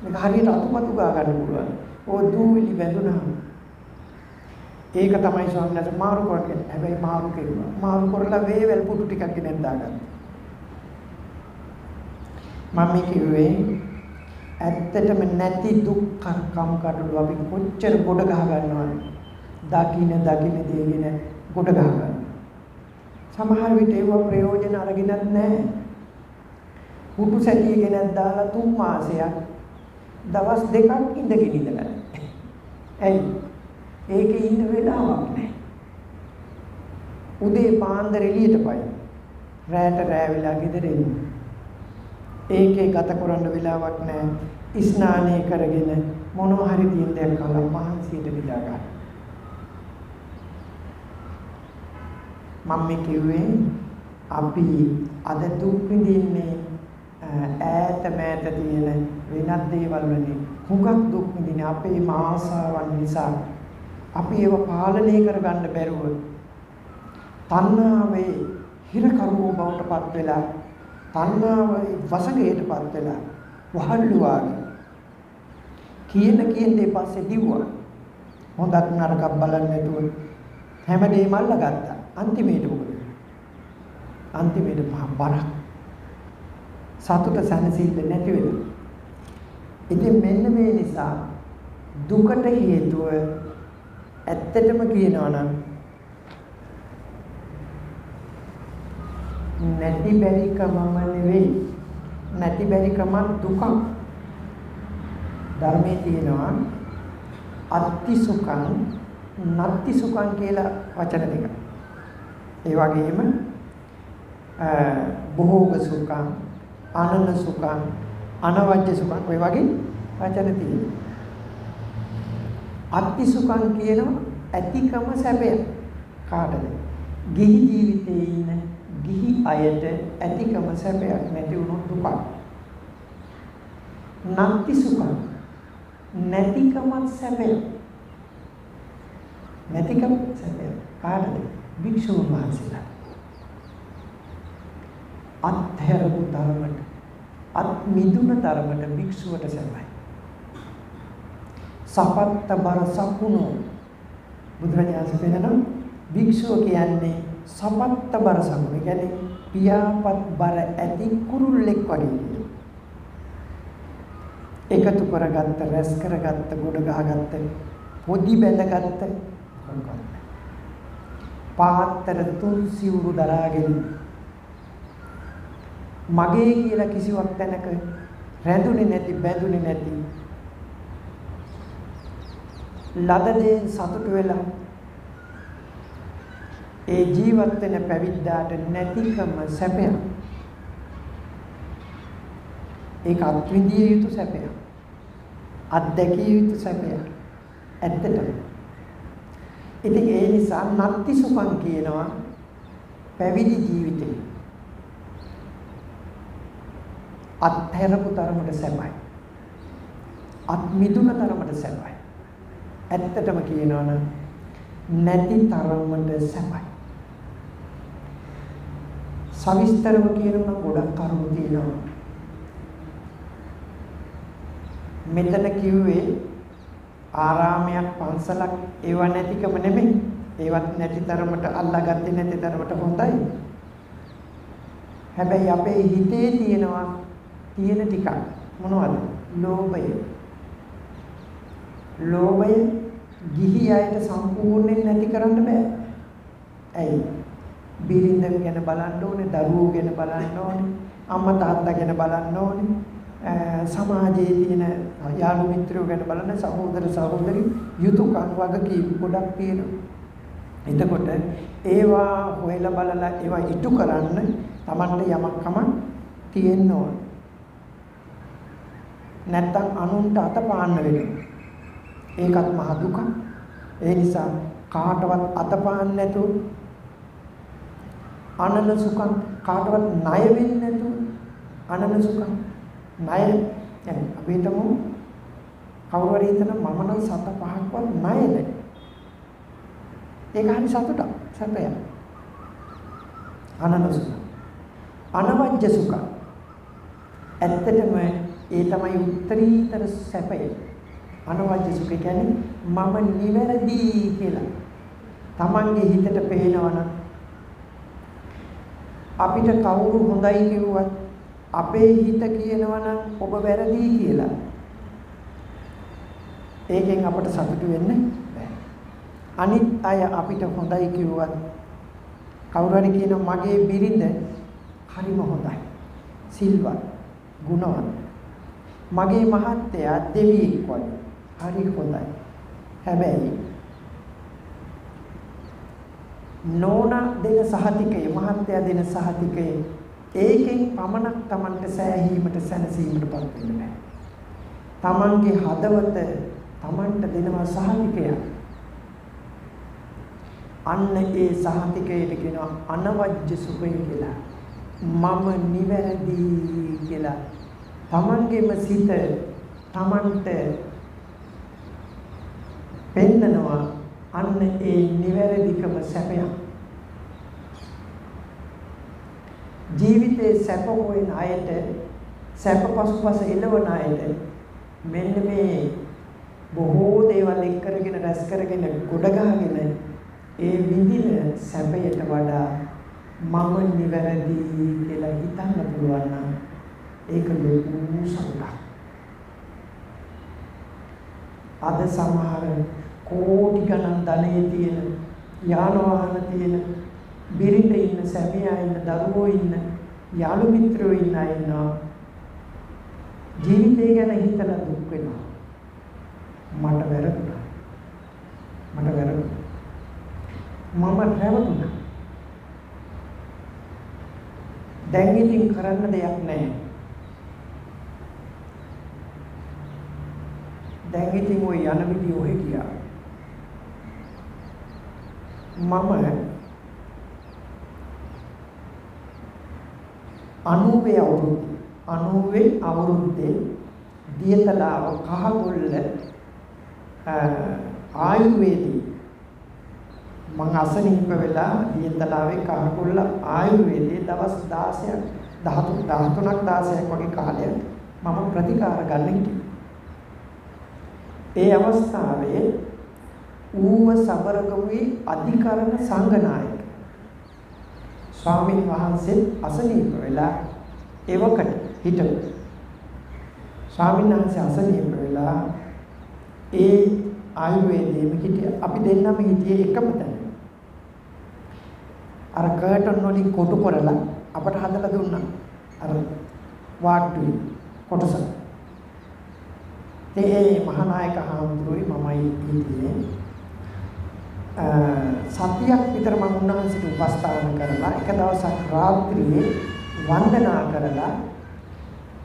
මේක හරියට අතුපතු ගා ගන්න පුළුවන්. ඕ දූවිලි බැඳුනහම ඒක තමයි ස්වාමීන් වහන්සේ මාරු කරන්නේ. හැබැයි මාරු කෙරුවා. මාරු කරලා වේවැල් පුටු ටිකක් ගෙනත් දාගත්තා. මම කිව්වේ ඇත්තටම නැති දුක් කම් කටළු අපි කොච්චර ගොඩ ගහ ගන්නවද? දකින්න දේගෙන ගොඩ ගහ ගන්න. සමහර විට ඒව ප්‍රයෝජන අරගෙනත් නැහැ. පුටු සැටිය ගෙනත් දාලා 3 මාසයක් දවස් 2ක් ඉඳගෙන ඉඳලා. ඇයි? ඒකේ ඉන්න වෙලාවක් නැහැ. උදේ පාන්දර එළියට පයි. රැට රෑ වෙලා ගෙදර එන්නේ. ඒකේ ගත කරන්න වෙලාවක් නැහැ. ස්නානය කරගෙන මොනවා හරි තියෙන දෙයක් කළා මහන්සියට විලා ගන්න. මම කිව්වේ අපි අද දුක් විඳින්නේ ඈත මෑත තියෙන වෙනත් දේවල් වලින්. හුඟක් දුක් විඳින්නේ අපේ ආසාවන් නිසා. අපි ඒව පාලනය කරගන්න බැරුව තණ්හාවේ හිරකරුවෝ බවට පත් වෙලා තණ්හාවේ වසඟයටපත් වෙලා වහල්ලු වාගේ කියන දේ පස්සේ දිව්වා. හොඳක් නරකක් බලන්නේ නැතුව හැමදේම අල්ලගත්තා. අන්තිමේට මොකද? අන්තිමේට බරක්. සතුට සැනසෙන්න නැති වෙනවා. ඉතින් මෙන්න මේ නිසා දුකට හේතුව ඇත්තටම කියනවා නම් නැති බැරිකමම නෙවෙයි. නැති බැරිකම දුක. ධර්මයේ තියෙනවා අත්ති සුඛං නත්ති සුඛං කියලා වචන දෙක. ඒ වගේම භෝග සුඛං ආනන්ද සුඛං අනවජ්‍ය සුඛං ඔය වගේ වචන තියෙනවා. අත්ති සුඛං කියනවා ඇතිකම සැපය. කාටද? ගිහි ජීවිතයේ ඉන්න ගිහි අයට ඇතිකම සැපයක් නැති වුණොත් දුකක්. නත්ති සුඛං නැතිකම සැපය. නැතිකම සැපය. කාටද? භික්ෂුන් වහන්සේලා. අත්හැරපු ධර්මයට අත් මිදුන ධර්මයට භික්ෂුවට සැපයි. සපත්ත බර සකුණු බුදුරජාණන් වහන්සේ භික්ෂුව කියන්නේ සපත්ත බර සකුණු. කියන්නේ පියාපත් බර ඇති කුරුල්ලෙක් වගේ. එකතු කරගත්ත, රැස් කරගත්ත, ගොඩ ගහගත්ත, පොඩි බැඳගත්ත පාත්තර තුන් සිවුරු දරාගෙන මගේ කියලා කිසිවක් තැනක රැඳුනේ නැති, බැඳුනේ නැති, ලද දේ සතුට වෙලා ඒ ජීවත් වෙන පැවිද්දාට නැතිකම සැපයක්. ඒක අත්විඳිය යුතු සැපයක්. අත්දැකිය යුතු සැපයක්. ඇත්තටම. ඉතින් ඒ නිසා නත්ති සුඛං කියනවා පැවිදි ජීවිතේ. අත්හැරපු තරමට සැපයි. අත් මිදුන තරමට සැපයි. ඇත්තටම කියනවා නම් නැති තරමට සැපයි. සවිස්තරව කියනවා නම් ගොඩක් කරුණු තියෙනවා. මෙතන කිව්වේ ආරාමයක් පන්සලක් ඒව නැතිකම නෙමෙයි. ඒවත් නැති තරමට අල්ලාගත්තේ නැති තරමට හොඳයි. හැබැයි අපේ හිතේ තියෙනවා තියෙන ටික මොනවද? ලෝභය. ලෝභය ගිහි අයට සම්පූර්ණයෙන් නැති කරන්න බෑ. ඇයි? බිරිඳ ගැන බලන්න ඕනේ, දරුවෝ ගැන බලන්න ඕනේ, අම්මා තාත්තා ගැන බලන්න ඕනේ. සමාජයේ තියෙන යාළු මිත්‍රයෝ ගැන බලන සහෝදර සහෝදරි යුතුයකම් වගකීම් ගොඩක් තියෙනවා. එතකොට ඒවා හොයලා බලලා ඒවා ඉටු කරන්න Tamanට යමක්කම තියෙන්න ඕන. නැත්තම් අනුන්ට අතපාන්න වෙනවා. ඒකත් මහ දුක. ඒ නිසා කාටවත් අතපාන්න නැතුව ආනන්ද සුඛං කාටවත් ණය වෙන්නේ නැතුව ආනන්ද සුඛං ණය يعني අපිටම කවුරු හරි හිතන මම නම් සත පහක්වත් ණය නැහැ. ඒක හරි සතුටක් සැපයක්. ආනන්ද සුඛ. අනවජ්‍ය සුඛ. ඇත්තටම ඒ තමයි උත්තරීතර සැපය. අනවජ්‍ය සුඛ කියන්නේ මම නිවැරදි කියලා. Tamange හිතට පේනවනම් අපිට කවුරු හොඳයි කිව්වත් අපේ හිත කියනවනම් ඔබ වැරදි කියලා. ඒකෙන් අපට සතුටු වෙන්න බෑ. අනිත් අය අපිට හොඳයි කිව්වත් කවුරු හරි කියනවා මගේ බිරිඳ හරිම හොඳයි. සිල්වත්, ගුණවත්. මගේ මහත්තයා දෙවියෙක් වගේ. හරි හොඳයි. හැබැයි නෝනා දෙන සහතිකය, මහත්තයා දෙන සහතිකය ඒකෙන් පමණක් Tamanට සෑහීමට සැනසීමටපත් වෙන්න බෑ. Tamanගේ හදවත Tamanට දෙනවා සහතිකය. අන්න ඒ සහතිකයට කියනවා අනවජ්‍ය සුඛය කියලා. මම නිවැරදි කියලා Tamanගේම සිත Tamanට පෙන්නනවා. අන්න ඒ නිවැරදිකම සැපයක්. ජීවිතේ සැප හොයන අයට, සැප පසුපස එළවන අයට මෙන්න මේ බොහෝ දේවල් එක් කරගෙන රැස් කරගෙන ගොඩ ගහගෙන ඒ විඳින සැපයට වඩා මම නිවැරදි කියලා හිතන්න පුළුවන් නම් ඒක ලොකු සතුටක්. අද සමහර කෝටි ගණන් ධනෙ තියෙන යාන වාහන තියෙන බිරිඳ ඉන්න සැමියා ඉන්න දරුවෝ ඉන්න යාළු මිත්‍රයෝ ඉන්න අය ඉන්නවා. ජීවිතය ගැන හිතලා දුක් වෙනවා. මට වැරදුනා. මම රැවටුණා. දැන් ඉතින් කරන්න දෙයක් නැහැ. දැන් ඉතින් ඔය යන විදිය ඔහෙ ගියා. මම 90 අවුරුද්දේ දියතලාව කහගොල්ල ආයුර්වේදී මං අසනීප වෙලා දියතලාවේ කහගොල්ල ආයුර්වේදයේ දවස් 16ක් 13ක් 16ක් වගේ කාලයක් මම ප්‍රතිකාර ගන්න හිටියා. ඒ අවස්ථාවේ ඌව සබරගමුවේ අධිකරණ සංඝනායක ස්වාමීන් වහන්සේ අසනීප වෙලා එවකට හිටපු ස්වාමීන් වහන්සේ අසනීප වෙලා ඒ ආයුර්වේදයේම හිටිය අපි දෙන්නම හිටියේ එකම තැන. අර කර්ටන් වලින් කොටු කරලා අපට හදලා දුන්නා. අර වාට්ටුවේ කොටස. ඒ මහානායක හාමුදුරුවෝ මමයි හිටියේ. සතියක් විතර මම උන්වහන්සේට උපස්ථාන කරලා එක දවසක් රාත්‍රියේ වන්දනා කරලා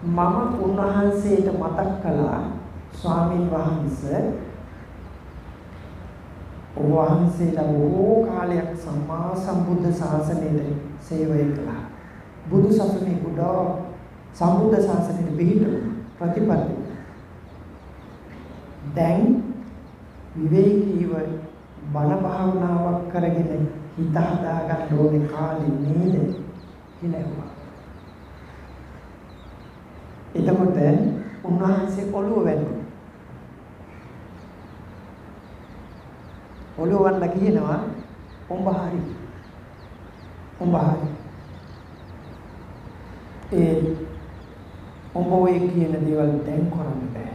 මම උන්වහන්සේට මතක් කළා ස්වාමීන් වහන්සේ වහන්සේලා බොහෝ කාලයක් සම්මා සම්බුද්ධ ශාසනයේ සේවය කළා. බුදු සසුනේ ගොඩාක් සම්බුද්ධ ශාසනයේ පිහිටු ප්‍රතිපත්ති. දැන් විවේකීව බණ භාවනාවක් කරගෙන හිත හදා ගන්න ඕනේ කාලේ නේද කියලා. එතකොට උන්වහන්සේ ඔළුව වැදුනා. ඔළුව වන්න කියනවා උඹ හරි. උඹ ඔය කියන දේවල් දැන් කරන්න බෑ.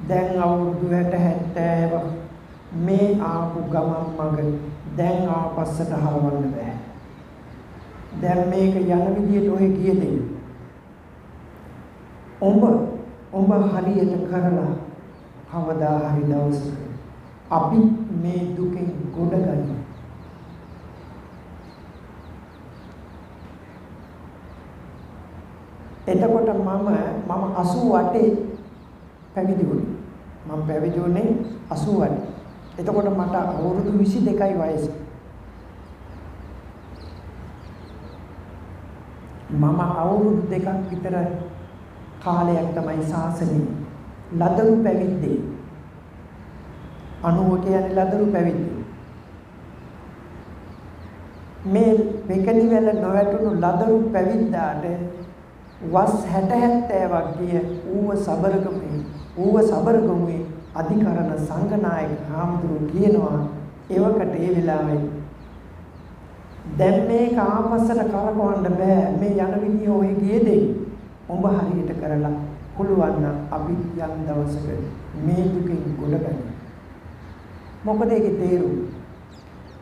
දැන් අවුරුදු 60 මේ ආපු ගමන් මඟ දැන් ආපස්සට හරවන්න බෑ. දැන් මේක යන විදියට ඔය ගියදී උඹ හරියට කරලා කවදා හරි දවසක අපි මේ දුකෙන් ගොඩ ගන්නවා. එතකොට මම 88 පැවිදි වුණා. මම පැවිදි වුණේ 88. එතකොට මට අවුරුදු 22යි වයස. මම අවුරුදු 2ක් විතර කාලයක් තමයි ශාසනය ලදරු පැවිද්දේ. 90 කියන්නේ ලදරු පැවිද්ද. මේ වෙකණිවැල නොවැටුණු ලදරු පැවිද්දාට වස් 60-70ක් ගිය ඌව සබරගමුවේ අධිකරණ සංඝනායක හාමුදුරුවෝ කියනවා එවකට ඒ වෙලාවේ දැන් මේක ආපස්සට කරකවන්න බෑ. මේ යන විදිය ඔය ගියේදී උඹ හරියට කරලා පුළුවන් නම් අපි යම් දවසක මේ දුකින් ගොඩ ගන්න. මොකද ඒකේ තේරුම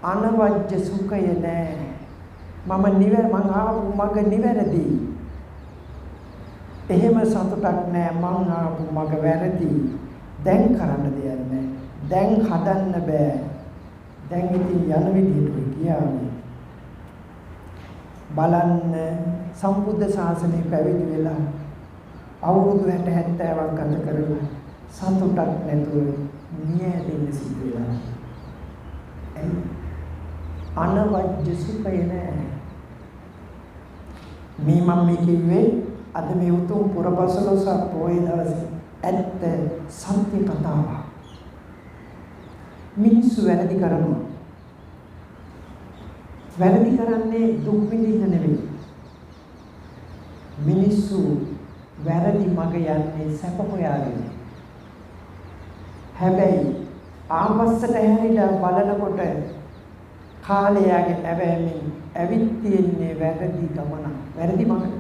අනවජ්‍ය සුඛය නෑ. මම ආපු මග නිවැරදි. එහෙම සතුටක් නෑ. මං ආපු මග වැරදි. දැන් කරන්න දෙයක් නෑ. දැන් හදන්න බෑ. දැන් ඉතින් යන විදියට ගියානේ. බලන්න සම්බුද්ධ ශාසනය පැවිදි වෙලා අවුරුදු 60-70ක් ගත කරලා සතුටක් නැතුව නියැදෙන්න සිද්ධ වෙලා. අනවජ්‍ය සුඛය නෑ. මේ මම කිව්වේ අද මේ උතුම් පුරපසළොස්වක පොයේ දවසේ ඇත්ත සත්‍ය කතාව. මිනිස්සු වැරදි කරනවා. වැරදි කරන්නේ දුක් විඳින්න නෙවෙයි. මිනිස්සු වැරදි මග යන්නේ සැප හොයාගෙන. හැබැයි ආපස්සට හැරිලා බලනකොට කාලයගේ ඇවෑමෙන් ඇවිත් තියෙන්නේ වැරදි ගමන. වැරදි මඟ.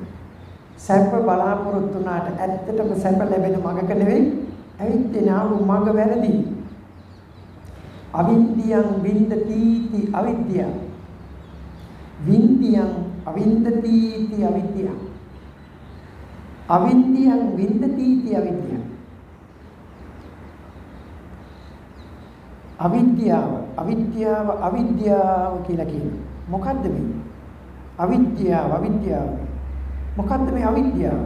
සැප බලාපොරොත්තු වුණාට ඇත්තටම සැප ලැබෙන මඟක නෙවෙයි ඇවිත් තියෙන ආපු මඟ වැරදි. අවිද්‍යං වින්දති අවිද්‍යාව. වින්දියං අවින්දති අවිද්‍යාව. අවිද්‍යං වින්දති අවිද්‍යාව. අවිද්‍යාව කියලා කියනවා. මොකද්ද මේ? අවිද්‍යාව. මොකද්ද මේ අවිද්‍යාව?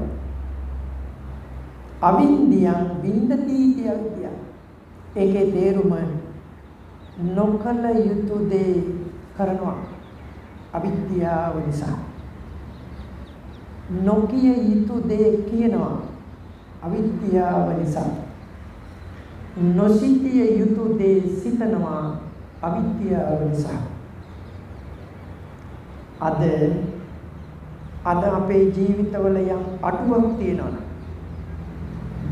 අවින්දියං වින්දති අවිද්‍යාව. ඒකේ තේරුම නොකල යුතු දේ කරනවා. අවිද්‍යාව නිසා. නොකිය යුතු දේ කියනවා. අවිද්‍යාව නිසා. නොසිතිය යුතු දේ සිතනවා. අවිද්‍යාව නිසා. අද අපේ ජීවිතවල යම් අඩුවක් තියෙනවා.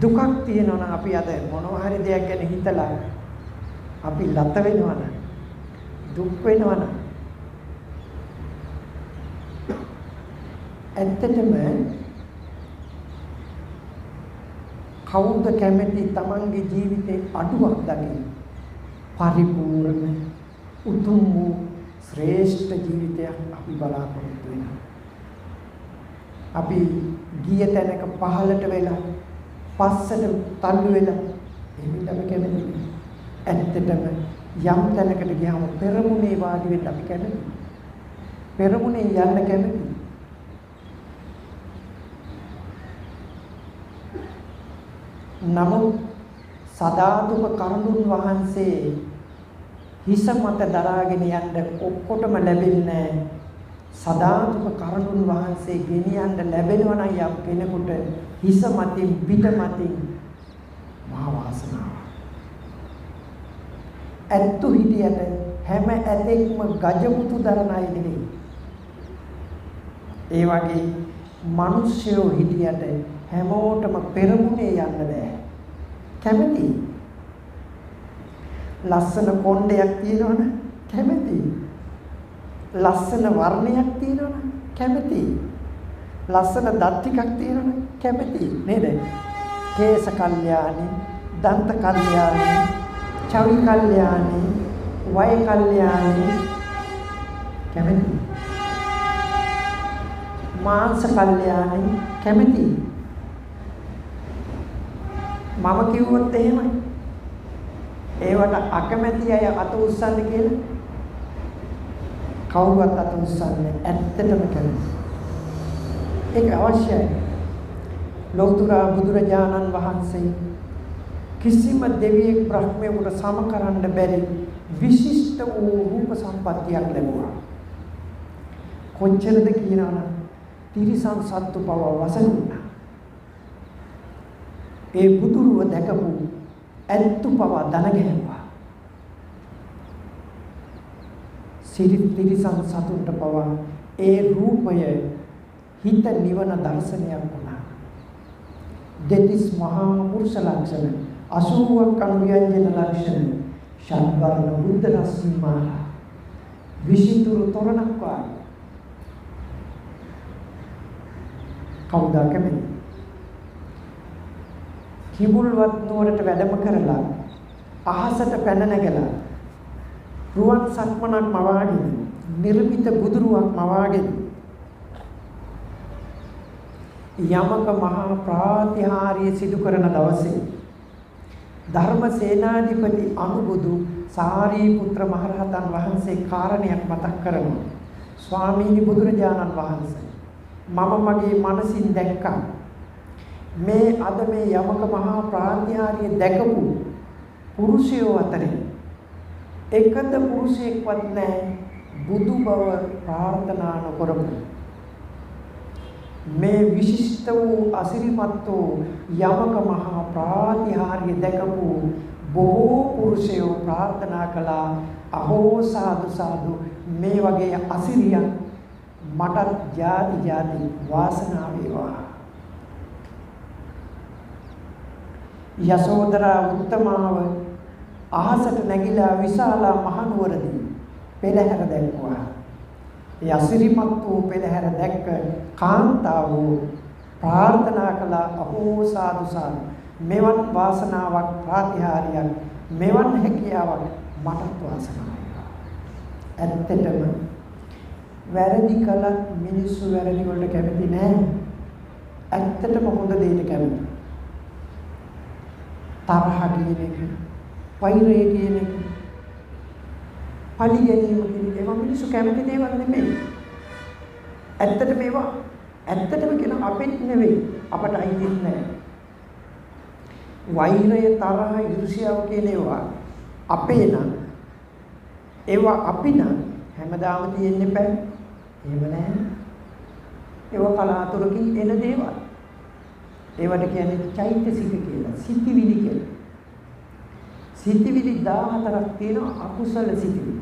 දුකක් තියෙනවා. අපි අද මොනවා හරි දෙයක් ගැන හිතලා අපි ලත වෙනවනම් දුක් වෙනවනම් ඇත්තටම කවුද කැමති තමන්ගේ ජීවිතේ අඩුවක් දකින්න? පරිපූර්ණ උතුම් වූ ශ්‍රේෂ්ඨ ජීවිතයක් අපි බලාපොරොත්තු වෙනවා. අපි ගිය තැනක පහළට වෙලා පස්සට තල්ලු වෙලා එහෙම අපි කැමති. ඇත්තටම යම් තැනකට ගියාම පෙරමුණේ වාඩි වෙන්න අපි කැමති. පෙරමුණේ යන්න කැමති. නමුත් සදාතුක කරුණුන් වහන්සේ හිස මත දරාගෙන යන්න ඔක්කොටම ලැබෙන්නේ සදාතුක කරුණුන් වහන්සේ ගෙනියන්න ලැබෙනවා නම් යම් කෙනෙකුට හිස මතින් පිට මතින් මහා වාසනාව. ඇත්තු හිටියට හැම ඇතෙක්ම ගජමුතු දරන අය නෙවෙයි. ඒ වගේ මිනිස්සුયો හිටියට හැමෝටම පෙරමුණේ යන්න බෑ. කැමති. ලස්සන කොණ්ඩයක් තියෙනවනේ කැමති. ලස්සන වර්ණයක් තියෙනවනේ කැමති. ලස්සන දත් ටිකක් තියෙනවනේ කැමති නේද? කේස කල්යාණි, දන්ත කල්යාණි, චවි කල්යාණි, වය කල්යාණි කැමති. මාංශ කල්යාණි කැමති. මම කිව්වොත් එහෙමයි. ඒවට අකමැති අය අත උස්සන්න කියලා කවුරුත් අත උස්සන්නේ ඇත්තටම කැමති. ඒක අවශ්‍යයි. ලෞතර බුදුරජාණන් වහන්සේ කිසිම දෙවියෙක් බ්‍රහ්මයෙකුට සම කරන්න බැරි විශිෂ්ට වූ රූප සම්පත්තියක් ලැබුවා. කොච්චරද කියනවනම් තිරිසන් සත්තු පව වසනුණා. ඒ බුදුරුව දැකපු ඇත්තු පව දන ගැහුවා. තිරිසන් සතුන්ට පව ඒ රූපය හිත නිවන දර්ශනයක් වුණා. දෙතිස් මහා පුරුෂ ලක්ෂණ 80ක් අනුව්‍යංජන ලක්ෂණ ෂඩ්වර්ණ බුද්ධ රශ්මිමාලා විසිතුරු තොරණක් වාගේ කවුද කැමති? කිඹුල්වත් නුවරට වැඩම කරලා අහසට පැන නැගලා රුවන් සක්මනක් මවාගෙන නිර්මිත බුදුරුවක් මවාගෙන යමක මහා ප්‍රාතිහාර්ය සිදු කරන දවසේ ධර්ම සේනාධිපති අනුබුදු සාරිපුත්‍ර මහරහතන් වහන්සේ කාරණයක් මතක් කරනවා. ස්වාමීනි බුදුරජාණන් වහන්සේ මම මගේ මනසින් දැක්කා මේ අද මේ යමක මහා ප්‍රාතිහාර්ය දැකපු පුරුෂයෝ අතරේ එකද පුරුෂයෙක්වත් නැහැ බුදු බව ප්‍රාර්ථනා නොකරපු මේ විශිෂ්ට වූ අසිරිමත් වූ යමක මහා ප්‍රාතිහාර්ය දැකපු බොහෝ පුරුෂයෝ ප්‍රාර්ථනා කළා අහෝ සාදු සාදු මේ වගේ අසිරියක් මටත් ජාති ජාති වාසනාව වේවා. යසෝදරා උත්තමාව අහසට නැගිලා විශාලා මහනුවරදී පෙරහැර දැක්වුවා. ඒ අසිරිමත් වූ පෙරහැර දැක්ක කාන්තාව ප්‍රාර්ථනා කළ අහෝ සාදු සාදු මෙවන් වාසනාවක් ප්‍රාතිහාර්යයක් මෙවන් හැකියාවක් මටත් වාසනාවයි. ඇත්තටම වැරදි කළත් මිනිස්සු වැරදි වලට කැමති නෑ. ඇත්තටම හොඳ දෙයට කැමති. තරහ කියන එක, වෛරය කියන එක, පලි ගැනීම කියන ඒවා මිනිස්සු කැමති දේවල් නෙමෙයි. ඇත්තටම ඒවා ඇත්තටම කියන අපෙත් නෙවෙයි, අපට අයිති නෑ. වෛරය, තරහ, ඊර්ෂ්‍යාව කියන ඒවා අපේ නම් ඒවා අපි නම් හැමදාම තියෙන්න බෑ. එහෙම නෑ. ඒවා කලාතුරකින් එන දේවල්. ඒවට කියන්නේ චෛතසික කියලා, සිතිවිලි කියලා. සිතිවිලි 14ක් තියෙනවා අකුසල සිතිවිලි.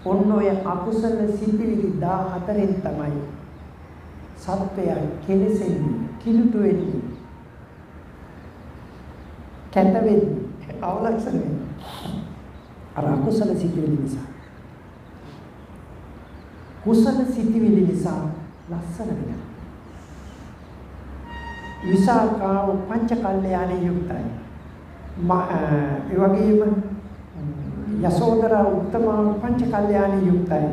ඔන්න ඔය අකුසල සිතිවිලි 14න් තමයි සත්වයා කෙලෙසෙන්නේ, කිලුට වෙන්නේ, කැත වෙන්නේ, අවලක්ෂණ වෙන්නේ. අර අකුසල සිතිවිලි නිසා. කුසල සිතිවිලි නිසා ලස්සන වෙනවා. විසාකාව පංච කල්යාණේ යුක්තයි. ඒ වගේම යසෝදරා උත්තමාව පංච කල්යාණේ යුක්තයි.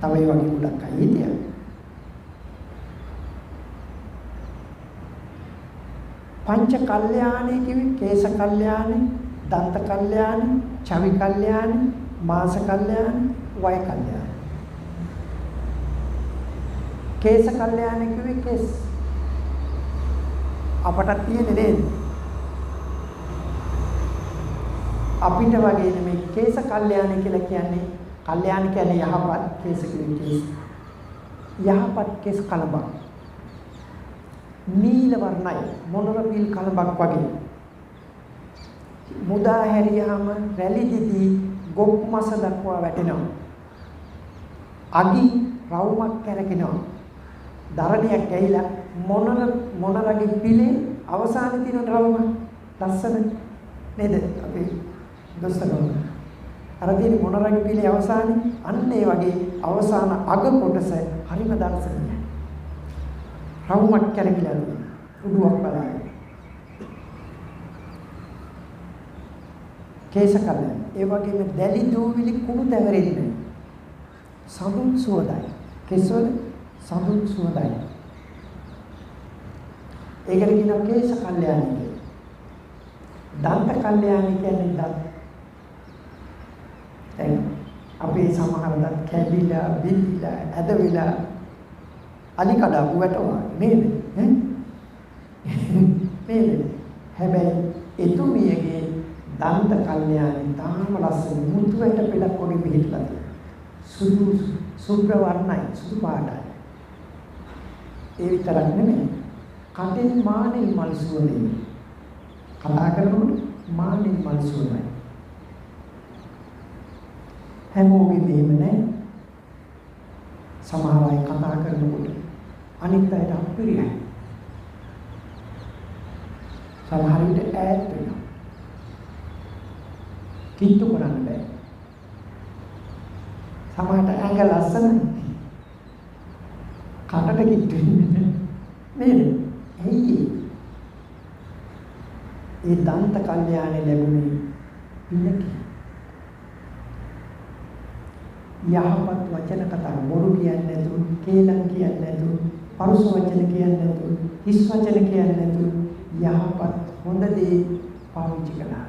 තව ඒ වගේ ගොඩක් අය හිටියා. පංච කල්යාණේ කිව්වේ කේශ කල්යාණේ, දන්ත කල්යාණේ, චවි කල්යාණේ, මාස කල්යාණේ, වය කල්යාණේ. කේශ කල්යාණේ කිව්වේ කේස්. අපට තියෙන්නේ නේද? අපිට වගේ නෙමෙයි කේශ කල්යාණේ කියලා කියන්නේ. කල්යාණ කියන්නේ යහපත්, කේශ කියන්නේ කේස්. යහපත් කේස් කලබක්. නීල වර්ණයි මොනර පිල් කලබක් වගේ. මුදා හැරියාම රැලි දිදී ගොප් මස දක්වා වැටෙනවා. අගි රවුමක් කැරකෙනවා. දරණියක් ඇහිලා මොනරගේ පිලේ අවසානයේ තියෙන රවුම ලස්සන නේද? අපි දොස්තරෝ අර තියෙන මොනරගේ පිලේ අවසානයේ අන්න ඒ වගේ අවසාන අග කොටස හරිම දර්ශනීයයි. රවුමක් කැරකිලා උඩුවක් බලන්න. කේශ කල්යන. ඒ වගේම දැලි දූවිලි කුණු දැවරෙන්නේ. සඳුන් සුවඳයි. කෙස්වල සඳුන් සුවඳයි. ඒකට කියනවා කේශ කල්යාණි කියලා. දන්ත කල්යාණි කියන්නේ දත්. දැන් අපේ සමහර දත් කැඩිලා, බිඳිලා, ඇදවිලා අලි කඩපු වැටුණා නේද? නේද? හැබැයි එතුමියගේ දන්ත කල්යාණි තාම ලස්සන මුතු වැට පෙළක් වගේ පිළිట్లా තියෙනවා. සුදු සුබ්‍ර වර්ණයි, සුදු පාටයි. ඒ විතරක් නෙමෙයි. කටෙන් මානෙල් මල් සුවඳයි. කතා කරනකොට මානෙල් මල් සුවඳයි. හැමෝගෙම එහෙම නැහැ. සමහර අය කතා කරනකොට අනිත් අයට අපිරියයි. සමහර විට ඈත් වෙනවා. කිට්ටු කරන්න බෑ. සමහරට ඇඟ ලස්සනයි. කටට කිට්ටු වෙන්නේ නේද? ඇයි ඒ දන්ත කල්යාණේ ලැබුණේ පිනකි. යහපත් වචන කතා බොරු කියන්නේ නැතුව, කේලම් කියන්නේ නැතුව, පරුස වචන කියන්නේ නැතුව, හිස් වචන කියන්නේ නැතුව යහපත් හොඳ දේ පාවිච්චි කළා.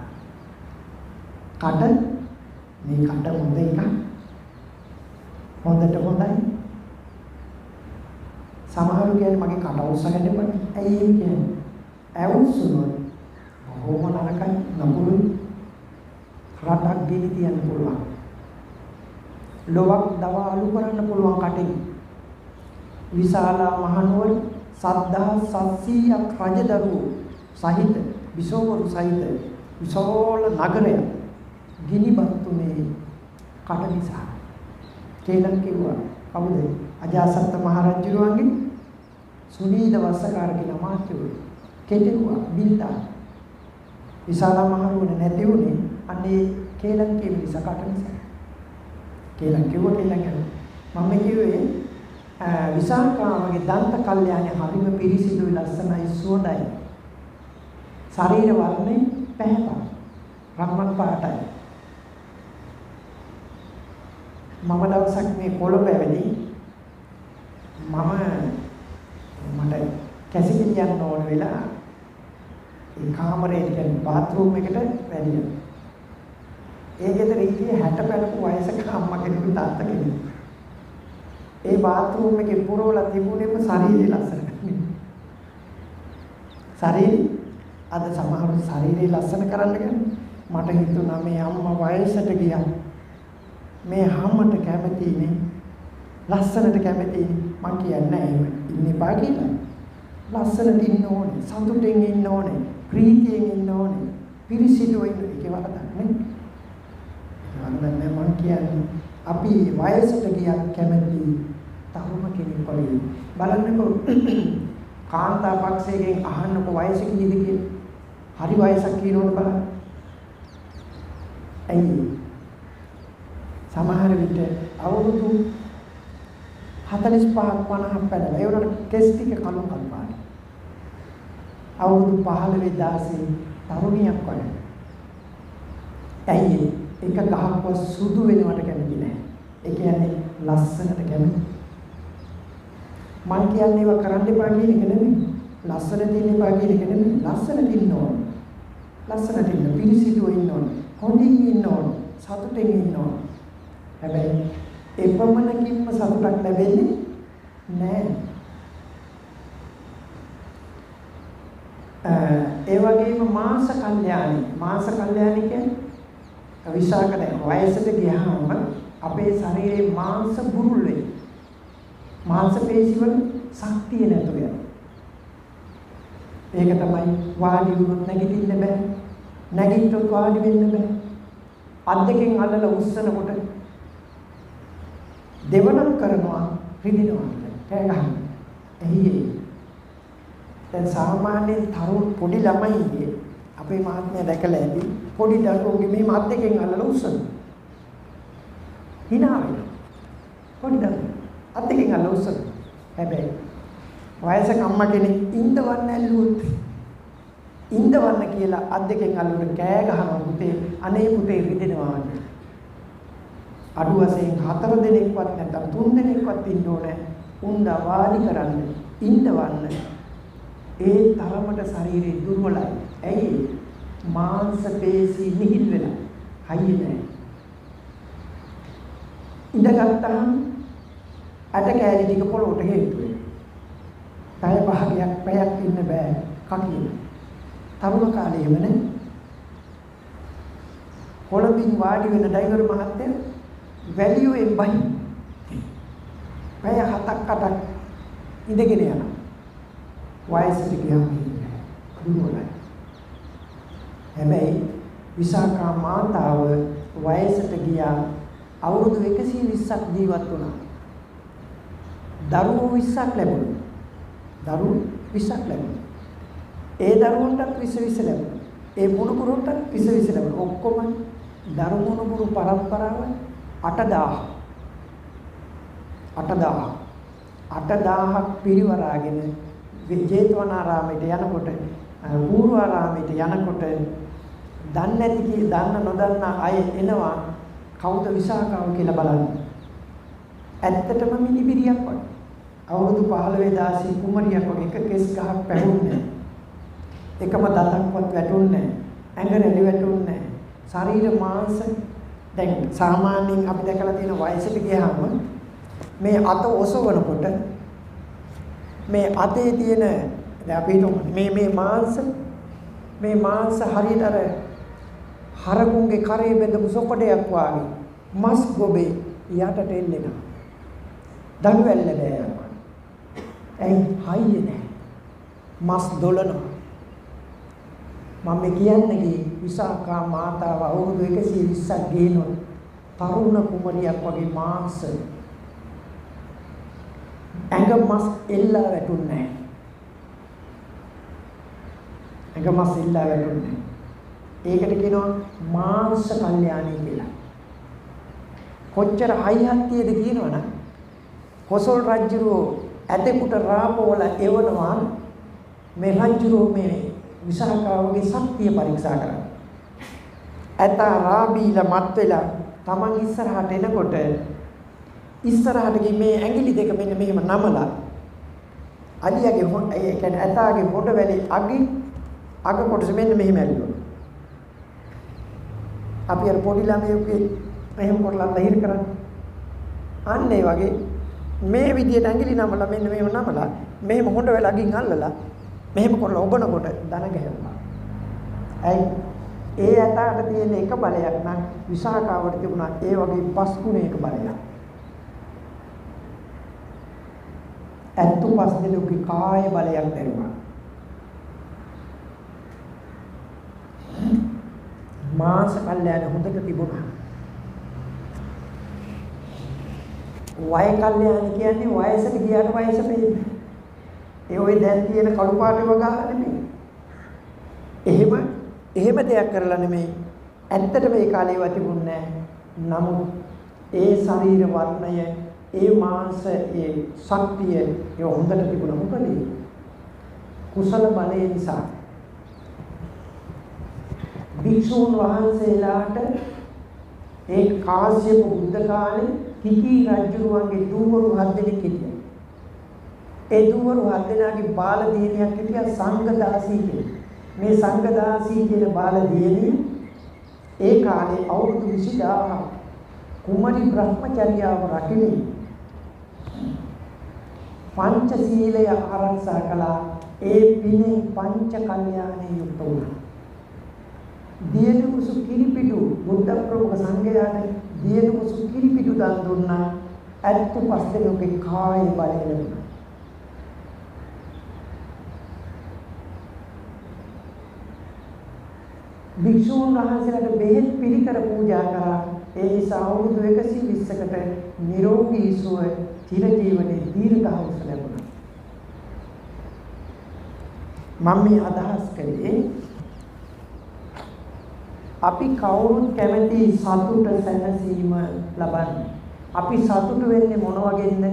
කට මේ කට හොඳ එකක්. හොඳට හොඳයි. සමහරු කියන්නේ මගේ කට උස්සගෙන ඉන්න. ඇයි ඒ කියන්නේ? ඇවුස්සුනොත් බොහොම නරකයි, නපුරුයි. රටක් ගෙනි තියන්න පුළුවන්. ලොවක් දව අලු කරන්න පුළුවන් කටේ. විශාලා මහනුවර 1700ක් රජදරුවෝ සහිත විසෝවරු සහිත විශාල නගරය ගිනිබත්තුනේ කට නිසා. කේලම් කිව්වා කවුද? අජාසත් මහරජුරුවන්ගේ සුනීද වස්සකාර කියන මාත්‍යවරු කෙටෙකුවා බින්දා විශාලා මහරුවනේ නැති වුණේ අන්නේ කේලම් කියන නිසා කට නිසා. කේලම් කිව්වා කේලම් යනවා. මම කිව්වේ විසාකාවගේ දන්ත කල්යාණය හරිම පිරිසිදුයි ලස්සනයි සුවඳයි. ශරීර වර්ණය පැහැපත්. රන්වන් පාටයි. මම දවසක් මේ කොළඹ ඇවිදී මට කැසිකිලි යන්න ඕන වෙලා ඒ කාමරේ කියන්නේ බාත් รู ම් එකට වැඩියා. ඒ ගෙදර ඉන්නේ 60 පැනපු වයසක අම්මා කෙනෙකු තාත්තා කෙනෙකු. ඒ බාත් รู ම් එකේ පුරවලා තිබුණේම ශරීරය ලස්සන කරන්නේ. ශරීරය අද සමහරව ශරීරය ලස්සන කරන්න ගන්නේ. මට හිතුණා මේ අම්මා වයසට ගියා. මේ හැමකට කැමතිනේ. ලස්සනට කැමතිනේ. මං කියන්නේ එහෙම ඉන්න එපා කියලා. ලස්සනට ඉන්න ඕනේ, සතුටින් ඉන්න ඕනේ, ප්‍රීතියෙන් ඉන්න ඕනේ, පිරිසිදුව ඉන්න එකේ වරදක් නේ. මම කියන්නේ අපි වයසට ගියක් කැමති තරුණ කෙනෙක් වගේ බලන්නකෝ කාන්තා පක්ෂයෙන් අහන්නකෝ වයස කීයද කියලා. හරි වයසක් කියනවනේ බලන්න. ඇයි සමහර විට අවුරුදු 45ක් 50ක් පැනලා ඒ වුණාට කෙස් ටික කළු කල්පාට. අවුරුදු 15 16 තරුණියක් වගේ. ඇයි එක ගහක්වත් සුදු වෙනවට කැමති නැහැ. ඒ කියන්නේ ලස්සනට කැමති. මං කියන්නේ ඒවා කරන්න එපා කියන එක නෙමෙයි. ලස්සනට ඉන්න එපා කියන එක නෙමෙයි. ලස්සනට ඉන්න ඕන. ලස්සනට ඉන්න පිරිසිදුව ඉන්න ඕන. හොඳින් ඉන්න ඕන. සතුටින් ඉන්න ඕන. හැබැයි එපමණකින්ම සතුටක් ලැබෙන්නේ නැහැ. ඒ වගේම මාස කල්යාණි කියන්නේ විශාකද වයසට ගියාම අපේ ශරීරයේ මාංශ බුරුල් වෙයි. මාංශ පේශි වල ශක්තිය නැතු වෙනවා. ඒක තමයි වාඩි වුණොත් නැගිටින්න බෑ. නැගිට්ටොත් වාඩි වෙන්න බෑ. අත් දෙකෙන් අල්ලලා උස්සනකොට දෙවනම් කරනවා රිදිනවා කෑ ගහනවා. එහි දැන් සාමාන්‍යයෙන් තරුණ පොඩි ළමයිගේ අපේ මහත්මයා දැකලා ඇති පොඩි දරුවෝගේ මේ මත් දෙකෙන් අල්ලලා උස්සනවා. hina වෙනවා. පොඩි දරුවෝ අත් දෙකෙන් අල්ලලා උස්සනවා. හැබැයි වයසක අම්මා කෙනෙක් ඉඳවන්න ඇල්ලුවොත් ඉඳවන්න කියලා අත් දෙකෙන් අල්ලුන කෑ ගහනවා පුතේ අනේ පුතේ රිදෙනවා. අඩු වශයෙන් 4 දෙනෙක්වත් නැත්නම් 3 දෙනෙක්වත් ඉන්න ඕනේ. උන්ද වාඩි කරන්න ඉඳවන්න. ඒ තරමට ශරීරය දුර්වලයි. ඇයි? මාංශ පේශි නිහිල් වෙලා. හයිය නැහැ. ඉඳගත්තාම අට කැලි ටික පොළොවට හේතු වෙනවා. පැයක් ඉන්න බෑ කකින. තරුණ කාලේම නේ. කොළඹින් වාඩි වෙන ඩ්‍රයිවර් මහත්තයා වැලියුවෙන් බයි. පැය 7ක් 8ක් ඉඳගෙන යනවා. වයසට ගියාම දුර්වලයි. හැබැයි විසාකා මාතාව වයසට ගියා අවුරුදු 120ක් ජීවත් වුණා. දරුවෝ 20ක් ලැබුණා. දරුවෝ 20ක් ලැබුණා. ඒ දරුවන්ටත් 20 ලැබුණා. ඒ මුණුපුරුන්ටත් 20 ලැබුණා. ඔක්කොම දරු මුණුපුරු පරම්පරාව 8000ක් පිරිවරාගෙන ජේතවනාරාමයට යනකොට පූර්වාරාමයට යනකොට දන්න නොදන්න අය එනවා කවුද විසාකාව කියලා බලන්න. ඇත්තටම මිනිබිරියක් වගේ. අවුරුදු 15 16 කුමරියක් වගේ එක කෙස් ගහක් පැහුන්නේ. එකම දතක්වත් වැටුන්නේ නැහැ. ඇඟ රැලි වැටුන්නේ නැහැ. ශරීර මාංශ දැන් සාමාන්‍යයෙන් අපි දැකලා තියෙන වයසට ගියාම මේ අත ඔසවනකොට මේ අතේ තියෙන දැන් අපි මේ මාංශ හරියට අර හරකුන්ගේ කරේ බැඳපු සොකඩයක් වගේ මස් ගොබේ යටට එල්ලෙනවා. දඟවැල්ල බෑ යනවා. ඇයි හයිය නැහැ. මස් දොලනවා. මම කියන්නේ විසාකා මාතාව අවුරුදු 120ක් ගේනොත් තරුණ කුමරියක් වගේ මාංශ ඇඟ මස් එල්ලා වැටුන්නේ නැහැ. ඇඟ මස් එල්ලා වැටුන්නේ නැහැ. ඒකට කියනවා මාංශ කල්යාණී කියලා. කොච්චර හයිහත්තියද කියනවනම් කොසල් රජුරෝ ඇතෙකුට රාපෝල එවනවා මේ රජුරෝ මේ විසාකාවගේ ශක්තිය පරීක්ෂා කරන්න. ඇත රාබීලා මත් වෙලා Taman ඉස්සරහට එනකොට ඉස්සරහට ගිහින් මේ ඇඟිලි දෙක මෙන්න මෙහෙම නමලා අලියාගේ ඒ කියන්නේ ඇතාගේ හොඩ වැලේ අග කොටස මෙන්න මෙහෙම ඇල්ලුවා. අපි අර පොඩි ළමයෙකුගේ මෙහෙම කරලා ලහිර කරන්නේ. අන්න ඒ වගේ මේ විදියට ඇඟිලි නමලා මෙන්න මෙහෙම නමලා මෙහෙම හොඩ වැල අගින් අල්ලලා මෙහෙම කරලා ඔබනකොට දන ගැහුවා. ඇයි ඒ ඇතාට තියෙන එක බලයක් නම් විසාකාවට තිබුණා ඒ වගේ 5 ගුණයක බලයක්. ඇත්තු 5 දෙනෙකුගේ කාය බලයක් දැරුවා. මාංශ කල්යාණ හොඳට තිබුණා. වය කල්යාණ කියන්නේ වයසට ගියාට වයස පෙන්නේ. ඒ ඔය දැන් තියෙන කළු පාට වගා නෙමෙයි. එහෙම දෙයක් කරලා නෙමෙයි. ඇත්තට මේ කාලේ ඒවා තිබුණේ නැහැ. නමුත් ඒ ශරීර වර්ණය, ඒ මාංශ, ඒ ශක්තිය ඒ හොඳට තිබුණා. මොකද කුසල බලය නිසා භික්ෂුන් වහන්සේලාට ඒ කාශ්‍යප බුද්ධ කාලේ කිකි රජුරුවන්ගේ දූවරු 7 දෙනෙක් හිටියා. ඒ දූවරු 7 දෙනාගේ බාල දියණියක් හිටියා සංඝදාසී කියලා. මේ සංඝදාසී කියන බාල දියණිය ඒ කාලේ අවුරුදු 20000 කුමරි බ්‍රහ්මචර්යාව රකිමින් පංචශීලය ආරක්ෂා කළා. ඒ පිනේ පංච කල්යාණේ යුක්ත වුණා. දියණිකුසු කිරිපිඩු බුද්ධ ප්‍රමුඛ සංඝයාට දියණිකුසු කිරිපිඩු දන් දුන්නා. ඇත්ත 5 දෙනෙකුගේ කාය බලය ලැබුණා. භික්ෂුන් වහන්සේලාට බෙහෙත් පිළිකර පූජා කරා. ඒ නිසා අවුරුදු 120කට නිරෝගී සුව චිරජීවනයේ දීර්ඝායුෂ ලැබුණා. මම මේ අදහස් කළේ අපි කවුරුත් කැමති සතුට සැනසීම ලබන්න. අපි සතුට වෙන්නේ මොන වගේද?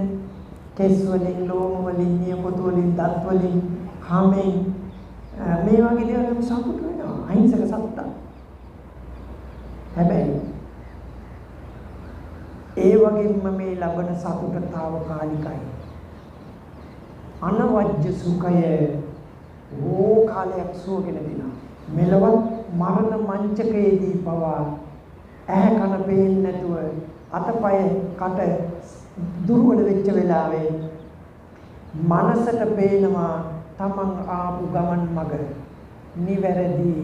කෙස් වලින්, ලෝම වලින්, නියපොතු වලින්, දත් වලින්, කාමෙන් මේ වගේ දේවල් සතුට වෙනවා. අහිංසක සතුට. හැබැයි ඒ වගේම මේ ලබන සතුට తాවකාලිකයි. අනවජ්‍ය සුඛය ඕ කාලයක් සුවගෙන දිනවා. මෙලවත් මරණ මංචකයේදී පවා ඇහැ කන පේන්නේ නැතුව අතපය කට දුර්වල වෙච්ච වෙලාවේ මනසට පේනවා තමන් ආපු ගමන් මඟ නිවැරදි.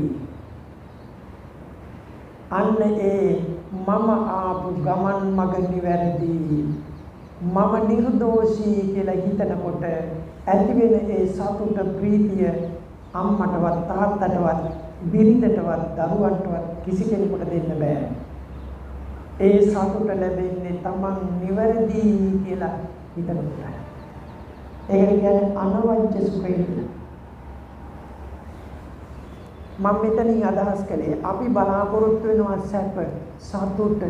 අන්න ඒ මම ආපු ගමන් මඟ නිවැරදි, මම නිර්දෝෂී කියලා හිතනකොට ඇතිවෙන ඒ සතුට ප්‍රීතිය අම්මටවත් තාත්තටවත් බිරිඳටවත් දරුවන්ටවත් කිසි කෙනෙකුට දෙන්න බෑ. ඒ සතුට ලැබෙන්නේ තමන් නිවැරදි කියලා හිතනකොට. ඒකට කියන්නේ අනවජ්‍ය සුඛය කියලා. මම මෙතනින් අදහස් කළේ අපි බලාපොරොත්තු වෙනවා සැප, සතුට,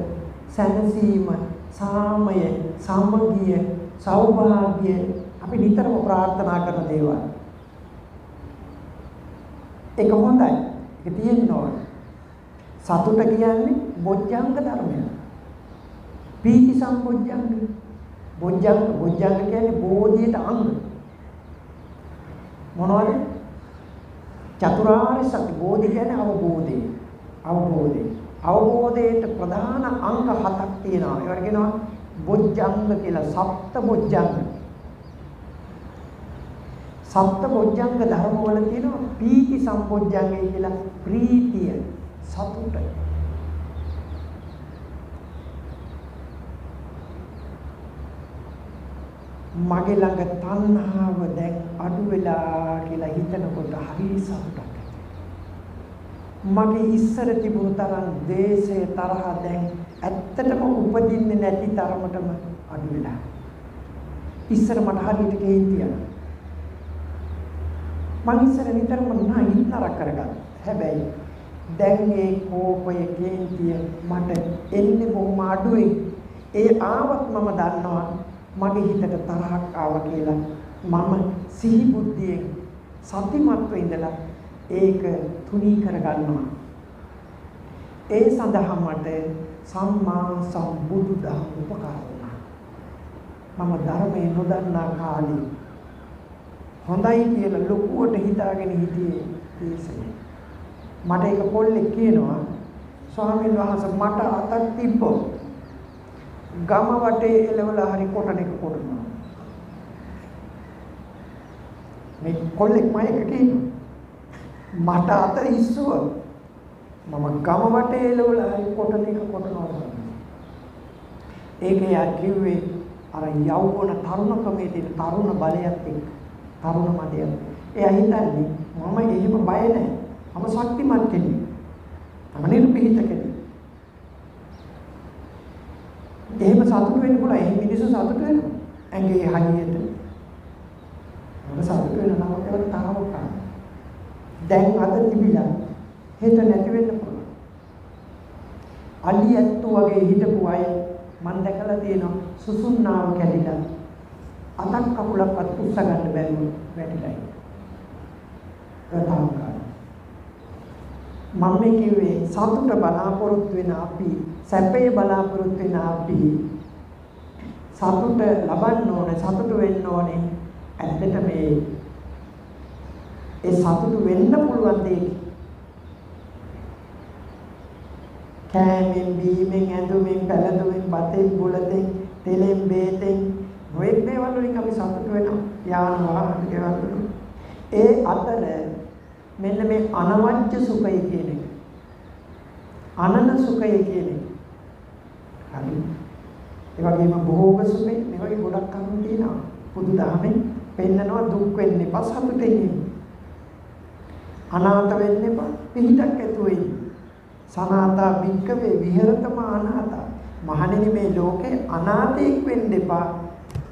සැනසීම, සාමය, සමගිය, සෞභාග්‍ය අපි නිතරම ප්‍රාර්ථනා කරන දේවල්. ඒක හොඳයි. ඒක තියෙන්න ඕන. සතුට කියන්නේ බොජ්ජංග ධර්මය. පීති සම්බොජ්ජංග. බොජ්ජංග කියන්නේ බෝධියට අංග. මොනවද? චතුරාර්ය සත්‍ය බෝධි කියන්නේ අවබෝධය. අවබෝධයට ප්‍රධාන අංග 7ක් තියෙනවා. ඒවට කියනවා බොජ්ජංග කියලා. සප්ත බොජ්ජංග. සප්ත බොජ්ජංග ධර්ම වල තියෙනවා පීති සම්බොජ්ජංගය කියලා. ප්‍රීතිය, සතුට. මගේ ළඟ තණ්හාව දැන් අඩු වෙලා කියලා හිතනකොට හරි සතුටක්. මගේ ඉස්සර තිබුණු තරම් දේශය තරහ දැන් ඇත්තටම උපදින්නේ නැති තරමටම අඩු වෙලා. ඉස්සර මට හරියට කේන්තියක්. මම ඉස්සර නිතරම නරක කරගත්තා. හැබැයි දැන් මේ කෝපය කේන්තිය මට එන්නේ බොහොම අඩුයි. ඒ ආවත් මම දන්නවා මගේ හිතට තරහක් ආවා කියලා. මම සිහි බුද්ධියෙන් සතිමත්ව ඉඳලා ඒක තුනී කර ගන්නවා. ඒ සඳහා මට සම්මා සම්බුදු දහම උපකාර වුණා. මම ධර්මයේ නොදන්නා කාලේ හොඳයි කියලා ලොකුවට හිතාගෙන හිටියේ දේශනේ. මට ඒක පොල්ලෙක් කියනවා ස්වාමීන් වහන්සේ මට අතක් තිබ්බොත් ගම වටේ එළවලා හරි කොටන එක කොටනවා. මේ කොල්ලෙක් මයික කියනවා මට අත ඉස්සුව මම ගම වටේ එළවලා හරි කොටන එක කොටනවා. ඒක යා කිව්වේ අර යෞවන තරුණකමේ තියෙන තරුණ බලයත් එක්ක තරුණ මදයක්. එයා හිතන්නේ මම එහෙම බය නැහැ. මම ශක්තිමත් කෙනෙක්. මම නිර්භීත කෙනෙක්. එහෙම සතුට වෙන්න පුළුවන්. එහෙම මිනිස්සු සතුට වෙනවා. ඇඟේ හයියට. මම සතුට වෙනවා නම් ඒක තාම කරා. දැන් අද තිබිලා හෙට නැති වෙන්න පුළුවන්. අලියත්තු වගේ හිටපු අය මම දැකලා තියෙනවා සුසුම්නාව කැඩිලා අතක් කකුලක්වත් උස්ස ගන්න බැරුව වැටිලා ඉන්නවා. මම මේ කිව්වේ සතුට බලාපොරොත්තු වෙන අපි සැපේ බලාපොරොත්තු වෙන අපි සතුට ලබන්න ඕනේ සතුට වෙන්න ඕනේ. ඇත්තට මේ ඒ සතුට වෙන්න පුළුවන් දෙයක් කෑමෙන් බීමෙන් ඇඳුමින් පැළඳුමින් බතෙන් බුලතෙන් තෙලෙන් බේතෙන් නොයෙක් දේවල් වලින් අපි සතුට වෙනවා. යාන වාහන දේවල් වලින්. ඒ අතර මෙන්න මේ අනවජ්‍ය සුඛය කියන එක. අනන සුඛය කියන එක. හරි. ඒ වගේම භෝග සුඛය මේ වගේ ගොඩක් කරුණු තියෙනවා. බුදුදහමෙන් පෙන්නනවා දුක් වෙන්න එපා සතුටෙන් ඉන්න. අනාථ වෙන්න එපා පිහිටක් ඇතුව ඉන්න. සනාතා වික්කවේ විහෙරතම අනාථා. මහණෙනි මේ ලෝකේ අනාථයෙක් වෙන්න එපා.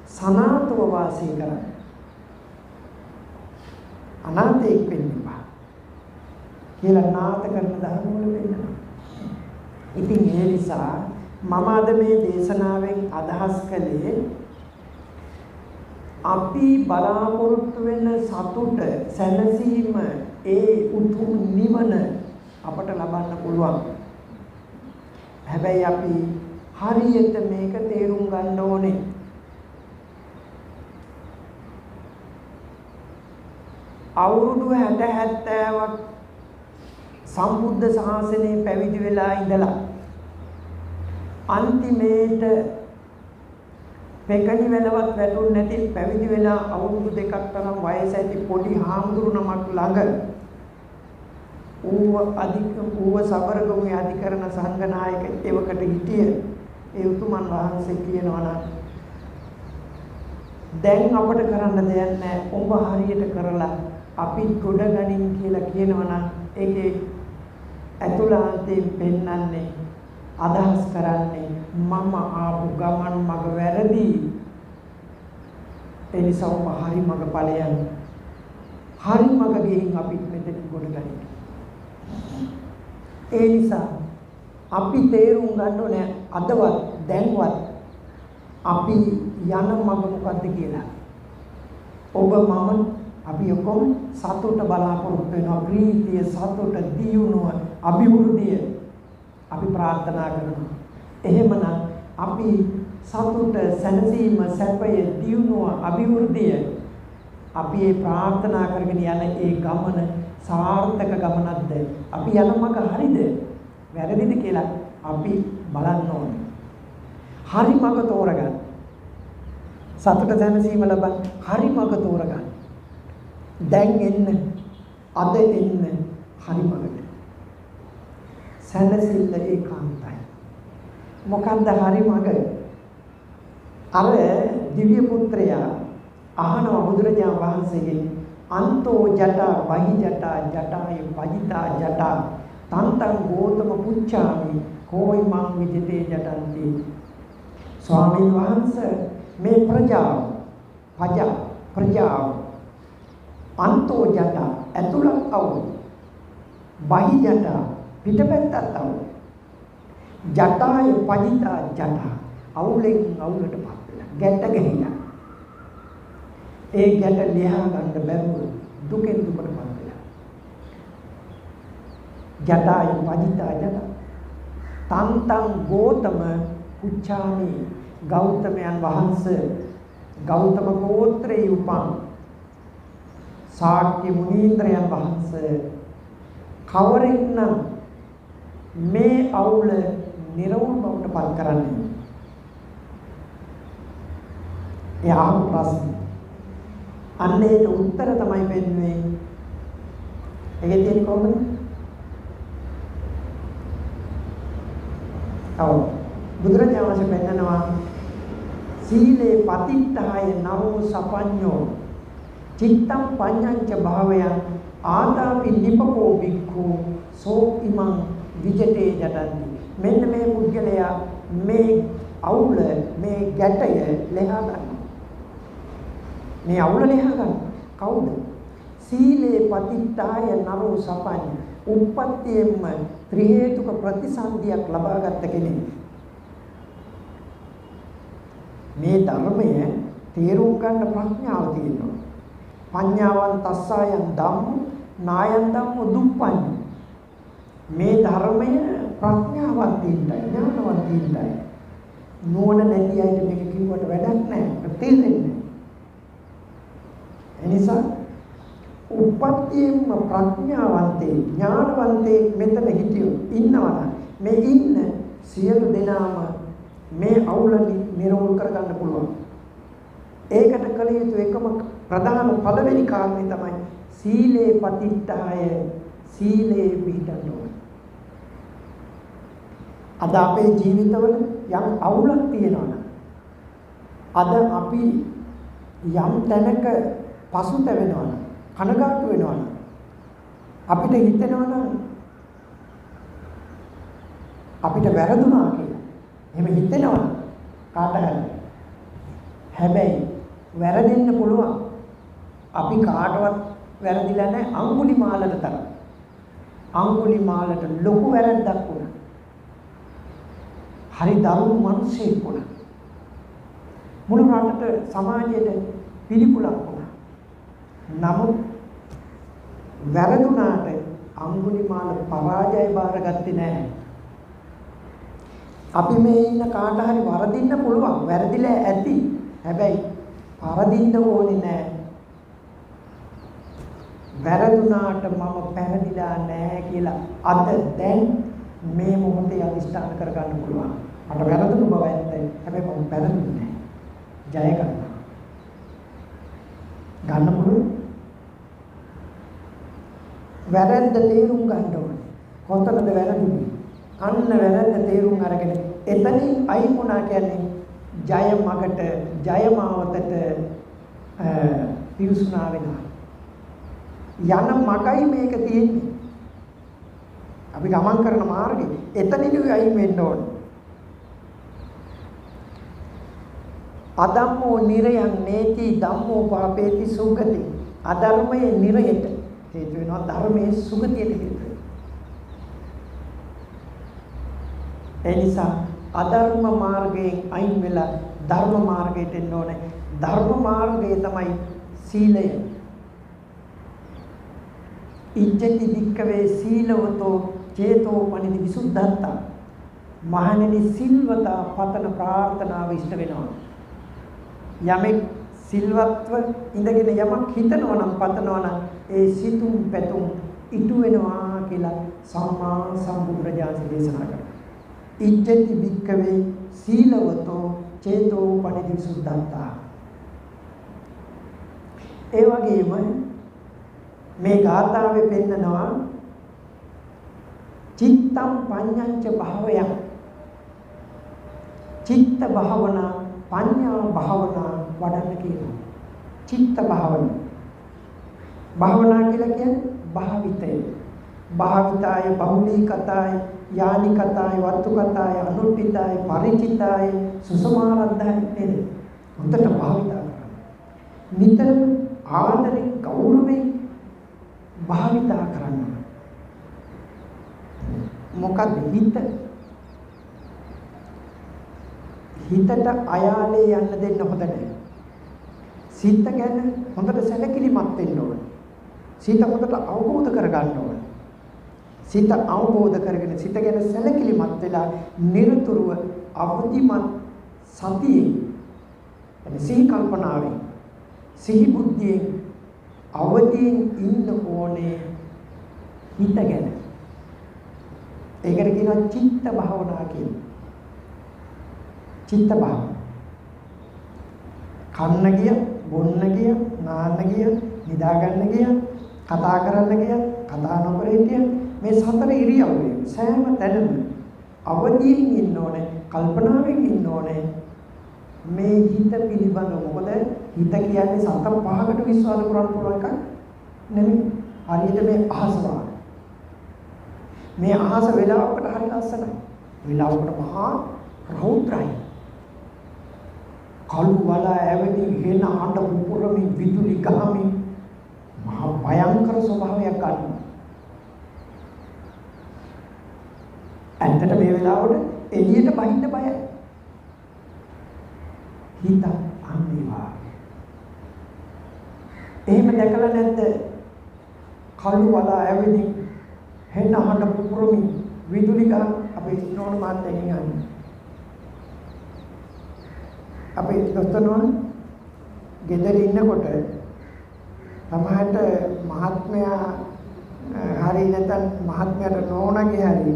සනාතව වාසය කරන්න. අනාථයෙක් වෙන්න එපා. කියලා නාථ කරන ධර්ම වල වෙන්නවා. ඉතින් ඒ නිසා මම අද මේ දේශනාවෙන් අදහස් කළේ අපි බලාපොරොත්තු වෙන සතුට සැනසීම ඒ උතුම් නිවන අපට ලබන්න පුළුවන්. හැබැයි අපි හරියට මේක තේරුම් ගන්න ඕනේ. අවුරුදු 60 70ක් සම්බුද්ධ ශාසනයේ පැවිදි වෙලා ඉඳලා අන්තිමේට පෙකණි වෙලවත් වැටුන්නේ නැති පැවිදි වෙලා අවුරුදු 2ක් තරම් වයස ඇති පොඩි හාමුදුරු නමක් ළඟ ඌව සබරගමුවේ අධිකරණ සංඝනායක එවකට හිටිය ඒ උතුමන් වහන්සේ කියනවා නම් දැන් අපිට කරන්න දෙයක් නැහැ. ඔබ හරියට කරලා අපි ගොඩ ගනින් කියලා කියනවා නම් ඒකේ අතුලාන්තයෙන් පෙන්වන්නේ අදහස් කරන්නේ මම ආපු ගමන් මග වැරදි. ඒ නිසා ඔබ හරි මග ඵලයන් හරි මග ගිහින් අපි මෙතන ගොඩ ගනිමු. ඒ නිසා අපි තේරුම් ගන්න ඕනේ අදවත් දැන්වත් අපි යන මඟ මොකද්ද කියලා. ඔබ මම අපි ඔක්කොම සතුට බලාපොරොත්තු වෙනවා. ප්‍රීතිය, සතුට, දියුණුව, අභිවෘද්ධිය අපි ප්‍රාර්ථනා කරනවා. එහෙමනම් අපි සතුට, සැනසීම, සැපය, දියුණුව, අභිවෘද්ධිය අපි ඒ ප්‍රාර්ථනා කරගෙන යන ඒ ගමන සාර්ථක ගමනක්ද? අපි යන මඟ හරිද? වැරදිද කියලා අපි බලන්න ඕනේ. හරි මඟ තෝරගන්න. සතුට සැනසීම ලබන්න හරි මඟ තෝරගන්න. දැන් එන්න අද එන්න හරි මඟට. සැනසෙල්ල ඒකාන්තයි. මොකන්ද හරි මඟ? අර දිව්‍ය පුත්‍රයා අහනවා බුදුරජාණන් වහන්සේගෙන් අන්තෝ ජටා බහි ජටා ජටාය පජිතා ජටා තන්තං ගෝතම පුච්චාමි කෝයි මං විජිතේ ජටන්ති. ස්වාමීන් වහන්සේ මේ ප්‍රජාව අන්තෝ ජටා ඇතුළත් අවු බහි ජටා පිටපැත්තත් අවුල. ජටාය පදිතා ජටා. අවුලෙන් අවුලටපත් වෙලා ගැට ගැහිලා. ඒ ගැට ලියා ගන්න බැරුව දුකෙන් දුකටපත් වෙලා. ජටාය පදිතා ජටා. තන්තං ගෝතම පුච්ඡාමි ගෞතමයන් වහන්සේ ගෞතම ගෝත්‍රයේ උපන් ශාක්‍ය මුනීන්ද්‍රයන් වහන්සේ කවරෙක් නම් මේ අවුල නිර්වෘල් බවට පත් කරන්නේ? එයා ප්‍රශ්න. අන්නේ උත්තර තමයි වෙන්නේ. ඒකේ තියෙන්නේ කොහොමද? බුදුරජාණන් වහන්සේ පෙන්නනවා සීලේ පතිත්තාය නරෝ සපඤ්ඤෝ චිත්තං පඤ්ඤංච භාවයං ආදාපි නිපකෝ බික්ඛු සෝ ඉමං විජිතේ ජටන්ති. මෙන්න මේ පුද්ගලයා මේ අවුල මේ ගැටය ලෙහා ගන්නවා. මේ අවුල ලෙහා ගන්න කවුද? සීලේ පතිත්තාය නරෝ සපඤ්ඤ. උප්පත්තියෙන්ම ත්‍රි හේතුක ප්‍රතිසන්දියක් ලබාගත් කෙනෙක්. මේ ධර්මය තේරුම් ගන්න ප්‍රඥාව තියෙනවා. පඤ්ඤාවන් තස්සයන් ධම්ම නායන් ධම්ම දුප්පඤ්ඤ. මේ ධර්මය ප්‍රඥාවන්තින්ටයි ඥානවන්තින්ටයි. නුවණ නැති අයට මේක කිව්වට වැඩක් නැහැ. තේරෙන්නේ. එනිසා උපත්තියෙන්ම ප්‍රඥාවන්තේ ඥානවන්තේ මෙතන හිටියෝ ඉන්නවනම් මේ ඉන්න සියලු දෙනාම මේ අවුල නිරවුල් කරගන්න පුළුවන්. ඒකට කල යුතු එකම ප්‍රධාන පළවෙනි කාරණේ තමයි සීලේ පතිත්තාය සීලේ පිහිටන්න ඕන. අද අපේ ජීවිතවල යම් අවුලක් තියෙනවා. අද අපි යම් තැනක පසුතැවෙනවා. කනගාටු වෙනවා. අපිට හිතෙනවා නම් අපිට වැරදුනා කියලා. එහෙම හිතෙනවා කාට හරි. හැබැයි වැරදෙන්න පුළුවන්. අපි කාටවත් වැරදිලා නැහැ අඟුලිමාලට තරම්. අඟුලිමාලට ලොකු වැරද්දක් වුණා. හරි දරුණු මිනිසෙක් වුණා. මුළු රටට සමාජයට පිළිකුලක් වුණා. නමුත් වැරදුනාට අඟුලිමාල පරාජය බාරගත්තේ නැහැ. අපි මේ ඉන්න කාට හරි වරදින්න පුළුවන්. වැරදිලා ඇති. හැබැයි වරදින්න ඕනේ නැහැ. වැරදුනාට මම පැරදිලා නැහැ කියලා අද දැන් මේ මොහොතේ අදිස්ථාන කරගන්න පුළුවන්. මට වැරදුණු බව ඇත්තයි. හැබැයි මම පැරදුනේ නැහැ. ජය ගන්න පුළුවන්. වැරද්ද තේරුම් ගන්න ඕනේ. කොතනද වැරදුනේ? අන්න වැරද්ද තේරුම් අරගෙන එතනින් අයින් වුණා කියන්නේ ජය මගට ජය මාවතට පිවිසුනා වෙනවා. යන මගයි මේක තියෙන්නේ. අපි ගමන් කරන මාර්ගේ එතනින් අයින් වෙන්න ඕනේ. අදම්මෝ නිරයන් නේති ධම්මෝ පාපේති සුගති. අධර්මයේ නිරයට හේතු වෙනවා ධර්මයේ සුගතියට හේතු වෙනවා. ඒ නිසා අධර්ම මාර්ගයෙන් අයින් වෙලා ධර්ම මාර්ගයට එන්න ඕනේ. ධර්ම මාර්ගය තමයි සීලය. ඉච්ඡති වික්කවේ සීලවතෝ චේතෝ පනිදි විසුද්ධත්ත. මහණෙනි සිල්වතා පතන ප්‍රාර්ථනාව ඉෂ්ට වෙනවා. යමෙක් සිල්වත්ව ඉඳගෙන යමක් හිතනවා නම් පතනවා නම් ඒ සිතුම් පැතුම් ඉටු වෙනවා කියලා සම්මා සම්බුදුරජාණන් දේශනා කරා. ඉච්ඡති වික්කවේ සීලවතෝ චේතෝ පනිදි විසුද්ධත්ත. ඒ වගේම මේ ගාථාවේ පෙන්නනවා චිත්තම් පඤ්ඤංච භාවයං. චිත්ත භාවනා පඤ්ඤා භාවනා වඩන්න කියනවා. චිත්ත භාවනා. භාවනා කියලා කියන්නේ භාවිතය. භාවිතාය බහුලීකතාය යානිකතාය වත්තුකතාය අනුට්ඨිතාය පරිචිතාය සුසමාරද්ධාය නේද? හොඳට භාවිතා කරන්න. නිතරම ආදරෙන් ගෞරවයෙන් භාවිතා කරන්න. මොකද හිතට අයාලේ යන්න දෙන්න හොඳ නැහැ. සිත ගැන හොඳට සැලකිලිමත් වෙන්න ඕන. සිත හොඳට අවබෝධ කරගන්න ඕන. සිත අවබෝධ කරගෙන සිත ගැන සැලකිලිමත් වෙලා නිරතුරුව අවදිමත් සතියේ එනි සිහි කල්පනාවෙන් සිහි බුද්ධියෙන් අවදියෙන් ඉන්න ඕනේ හිත ගැන. ඒකට කියනවා චිත්ත භාවනා කියලා. චිත්ත භාවනා. කන්න ගිය, බොන්න ගිය, නාන්න ගිය, නිදා ගන්න ගිය, කතා කරන්න ගිය, කතා නොකර හිටිය මේ සතර ඉරියව්වේ සෑම තැනම අවදියෙන් ඉන්න ඕනේ, කල්පනාවෙන් ඉන්න ඕනේ. මේ හිත පිළිබඳව මොකද හිත කියන්නේ සත පහකට විශ්වාස කරන්න පුළුවන් එකක් නෙමෙයි. හරියට මේ අහස වගේ. මේ අහස වේලාවකට හරි ලස්සනයි. වේලාවකට මහා රෞද්‍රයි. කළු වල ඇවිදින් හෙන හඬ පුපුරමින් විදුලි ගහමින් මහා භයංකර ස්වභාවයක් ගන්නවා. ඇත්තට මේ වෙලාවට එළියට බහින්න බයයි. හිත අන්තිවා. එහෙම දැකලා නැද්ද? කළු වල ඇවිදින් හෙන හඬ පුපුරමින් විදුලි ගහ අපේ නෝන මාත්‍යෙන් යන්නේ. අපේ දොස්තර නෝන ගෙදර ඉන්නකොට තමහට මහත්මයා හරි නැත්නම් මහත්මයාට නෝනගේ හරි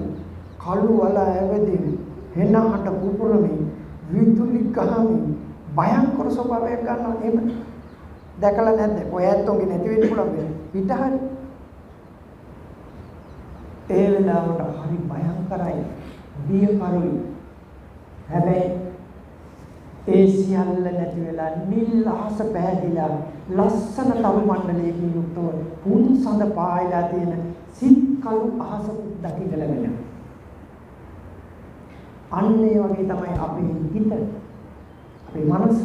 කළු වල ඇවිදින් හෙන හඬ පුපුරමින් විදුලි ගහමින් භයංකර ස්වභාවයක් ගන්නවා. එහෙම දැකලා නැද්ද? ඔය ඇත්තෝගේ නැති වෙන්න පුළුවන්. පිට හරි ඒ වෙලාවට හරි භයංකරයි, බියකරුයි. හැබැයි ඒ සියල්ල නැති වෙලා නිල් අහස පැහැදිලා ලස්සන තරු මණ්ඩලයකින් යුක්තව පුන් සඳ පායලා තියෙන සිත් කළු අහස දකින්න ලැබෙනවා. අන්න ඒ වගේ තමයි අපේ හිත, අපේ මනස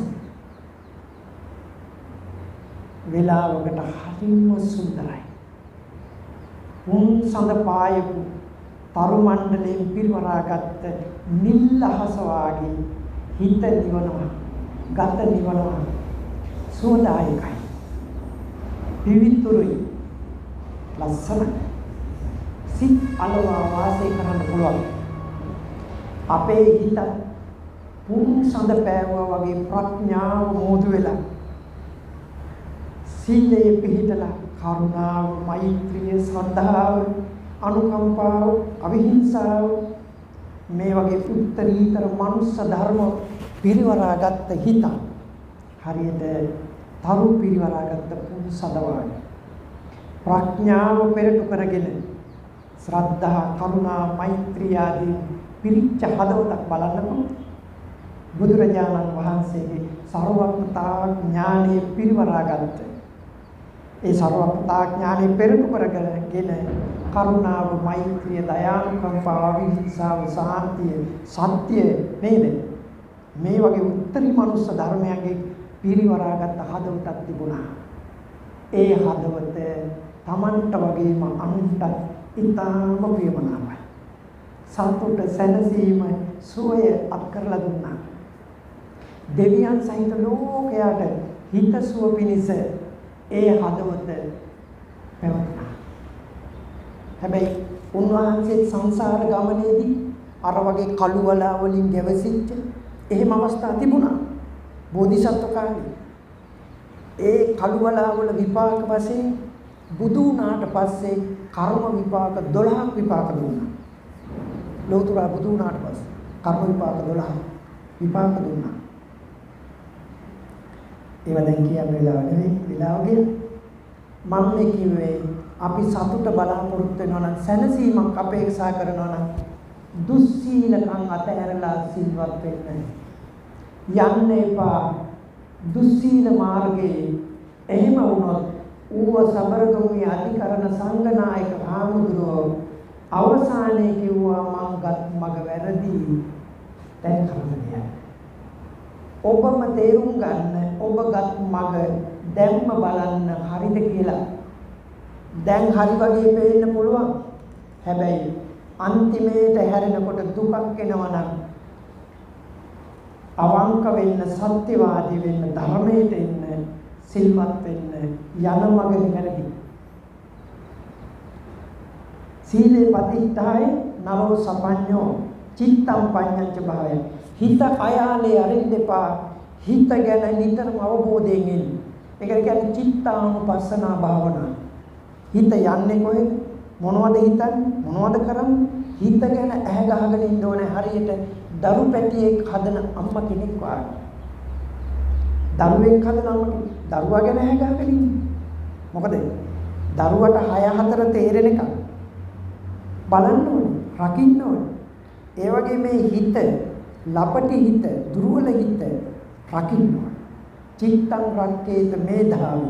වෙලාවකට හරිම සුන්දරයි. පුන් සඳ පායපු තරු මණ්ඩලයෙන් පිරවරාගත්ත නිල් අහස වාගේ හිත නිවනවා, ගත නිවනවා, සුවදායකයි, පිවිතුරුයි, ලස්සනයි. සිත් අලවා වාසය කරන්න පුළුවන්. අපේ හිත පුන් සඳ පෑවුවා වගේ ප්‍රඥාව මෝදු වෙලා සීලයේ පිහිටලා කරුණාව, මෛත්‍රිය, ශ්‍රද්ධාව, අනුකම්පාව, අවිහිංසාව මේ වගේ උත්තරීතර මනුස්ස ධර්ම පිරිවරාගත්ත හිත හරියට තරු පිරිවරාගත්ත පුන් සඳවාන ප්‍රඥාව පෙරටු කරගෙන ශ්‍රද්ධා, කරුණා, මෛත්‍රිය ආදී පිරිච්ච හදවතක් බලන්නකො. බුදුරජාණන් වහන්සේගේ සර්වඥතා ඥානෙ පිරිවරාගත්ත ඒ සර්වඥතා ඥානෙ පෙරටු කරගෙන කරුණාව, මෛත්‍රිය, දයානුකම්පාව, විහිංසාව, සාන්තිය, සත්‍ය නේද? මේ වගේ උත්තරී මනුස්ස ධර්මයන්ගේ පිරිවරාගත් හදවතක් තිබුණා. ඒ හදවත Tamanta වගේම අනුන්ට ඉතාම ප්‍රියමනාපයි. සතුට, සැනසීම, සුවය අත් කරලා දුන්නා. දෙවියන් සහිත ලෝකයට හිතසුව පිණිස ඒ හදවත පැවතුණා. හැබැයි උන්වහන්සේ සංසාර ගමනේදී අර වගේ කළු වලා වලින් ගැවසිච්ච එහෙම අවස්ථා තිබුණා. බෝධිසත්ව කාලේ ඒ කළු වලා වල විපාක වශයෙන් බුදු වුණාට පස්සේ කර්ම විපාක 12ක් විපාක දුන්නා. ලෝතුරා බුදු වුණාට පස්සේ කර්ම විපාක 12 විපාක දුන්නා. ඒවා දැන් කියන්න වෙලාව නෙවෙයි. වෙලාව ගියා. මම මේ කිව්වේ අපි සතුට බලාපොරොත්තු වෙනවා නම්, සැනසීමක් අපේක්ෂා කරනවා නම් දුස්සීලකම් අතහැරලා සිල්වත් වෙන්න යන්න එපා. දුස්සීල මාර්ගයේ එහෙම වුණොත් ඌව සබරගමුවේ අධිකරණ සංඝනායක හාමුදුරුවෝ අවසානයේ කිව්වා මං ගත් මග වැරදි. දැන් කරන්නේ ඔබම තේරුම් ගන්න, ඔබ ගත් මග දැම්ම බලන්න හරිද කියලා. දැන් හරි වගේ පේන්න පුළුවන්. හැබැයි අන්තිමේට හැරෙනකොට දුකක් එනවා නම් අවංක වෙන්න, සත්‍යවාදී වෙන්න, ධර්මයට එන්න, සිල්වත් වෙන්න යන මග නිවැරදි. සීලේ පතිත්තාය නරෝ සපඤ්ඤෝ චිත්තම් පඤ්ඤංච භාවය. හිත කයාලේ අරින්න එපා. හිත ගැන නිතරම අවබෝධයෙන් ඉන්න. ඒකට කියන්නේ චිත්තානුපස්සනා භාවනා. හිත යන්නේ කොහෙද? මොනවද හිතන්නේ? මොනවද කරන්නේ? හිත ගැන ඇහැ ගහගෙන ඉන්න ඕනේ. හරියට දරු පැටියෙක් හදන අම්මා කෙනෙක් වගේ. දරුවෙක් හදන අම්මා කෙනෙක්. දරුවා ගැන ඇහැ ගහගෙන ඉන්නේ. මොකද? දරුවට 6-4 තේරෙන එක බලන්න ඕනේ, රකින්න ඕනේ. ඒ වගේ මේ හිත, ලපටි හිත, දුර්වල හිත රකින්න ඕනේ. චිත්තං රක්කේත මේධාවි.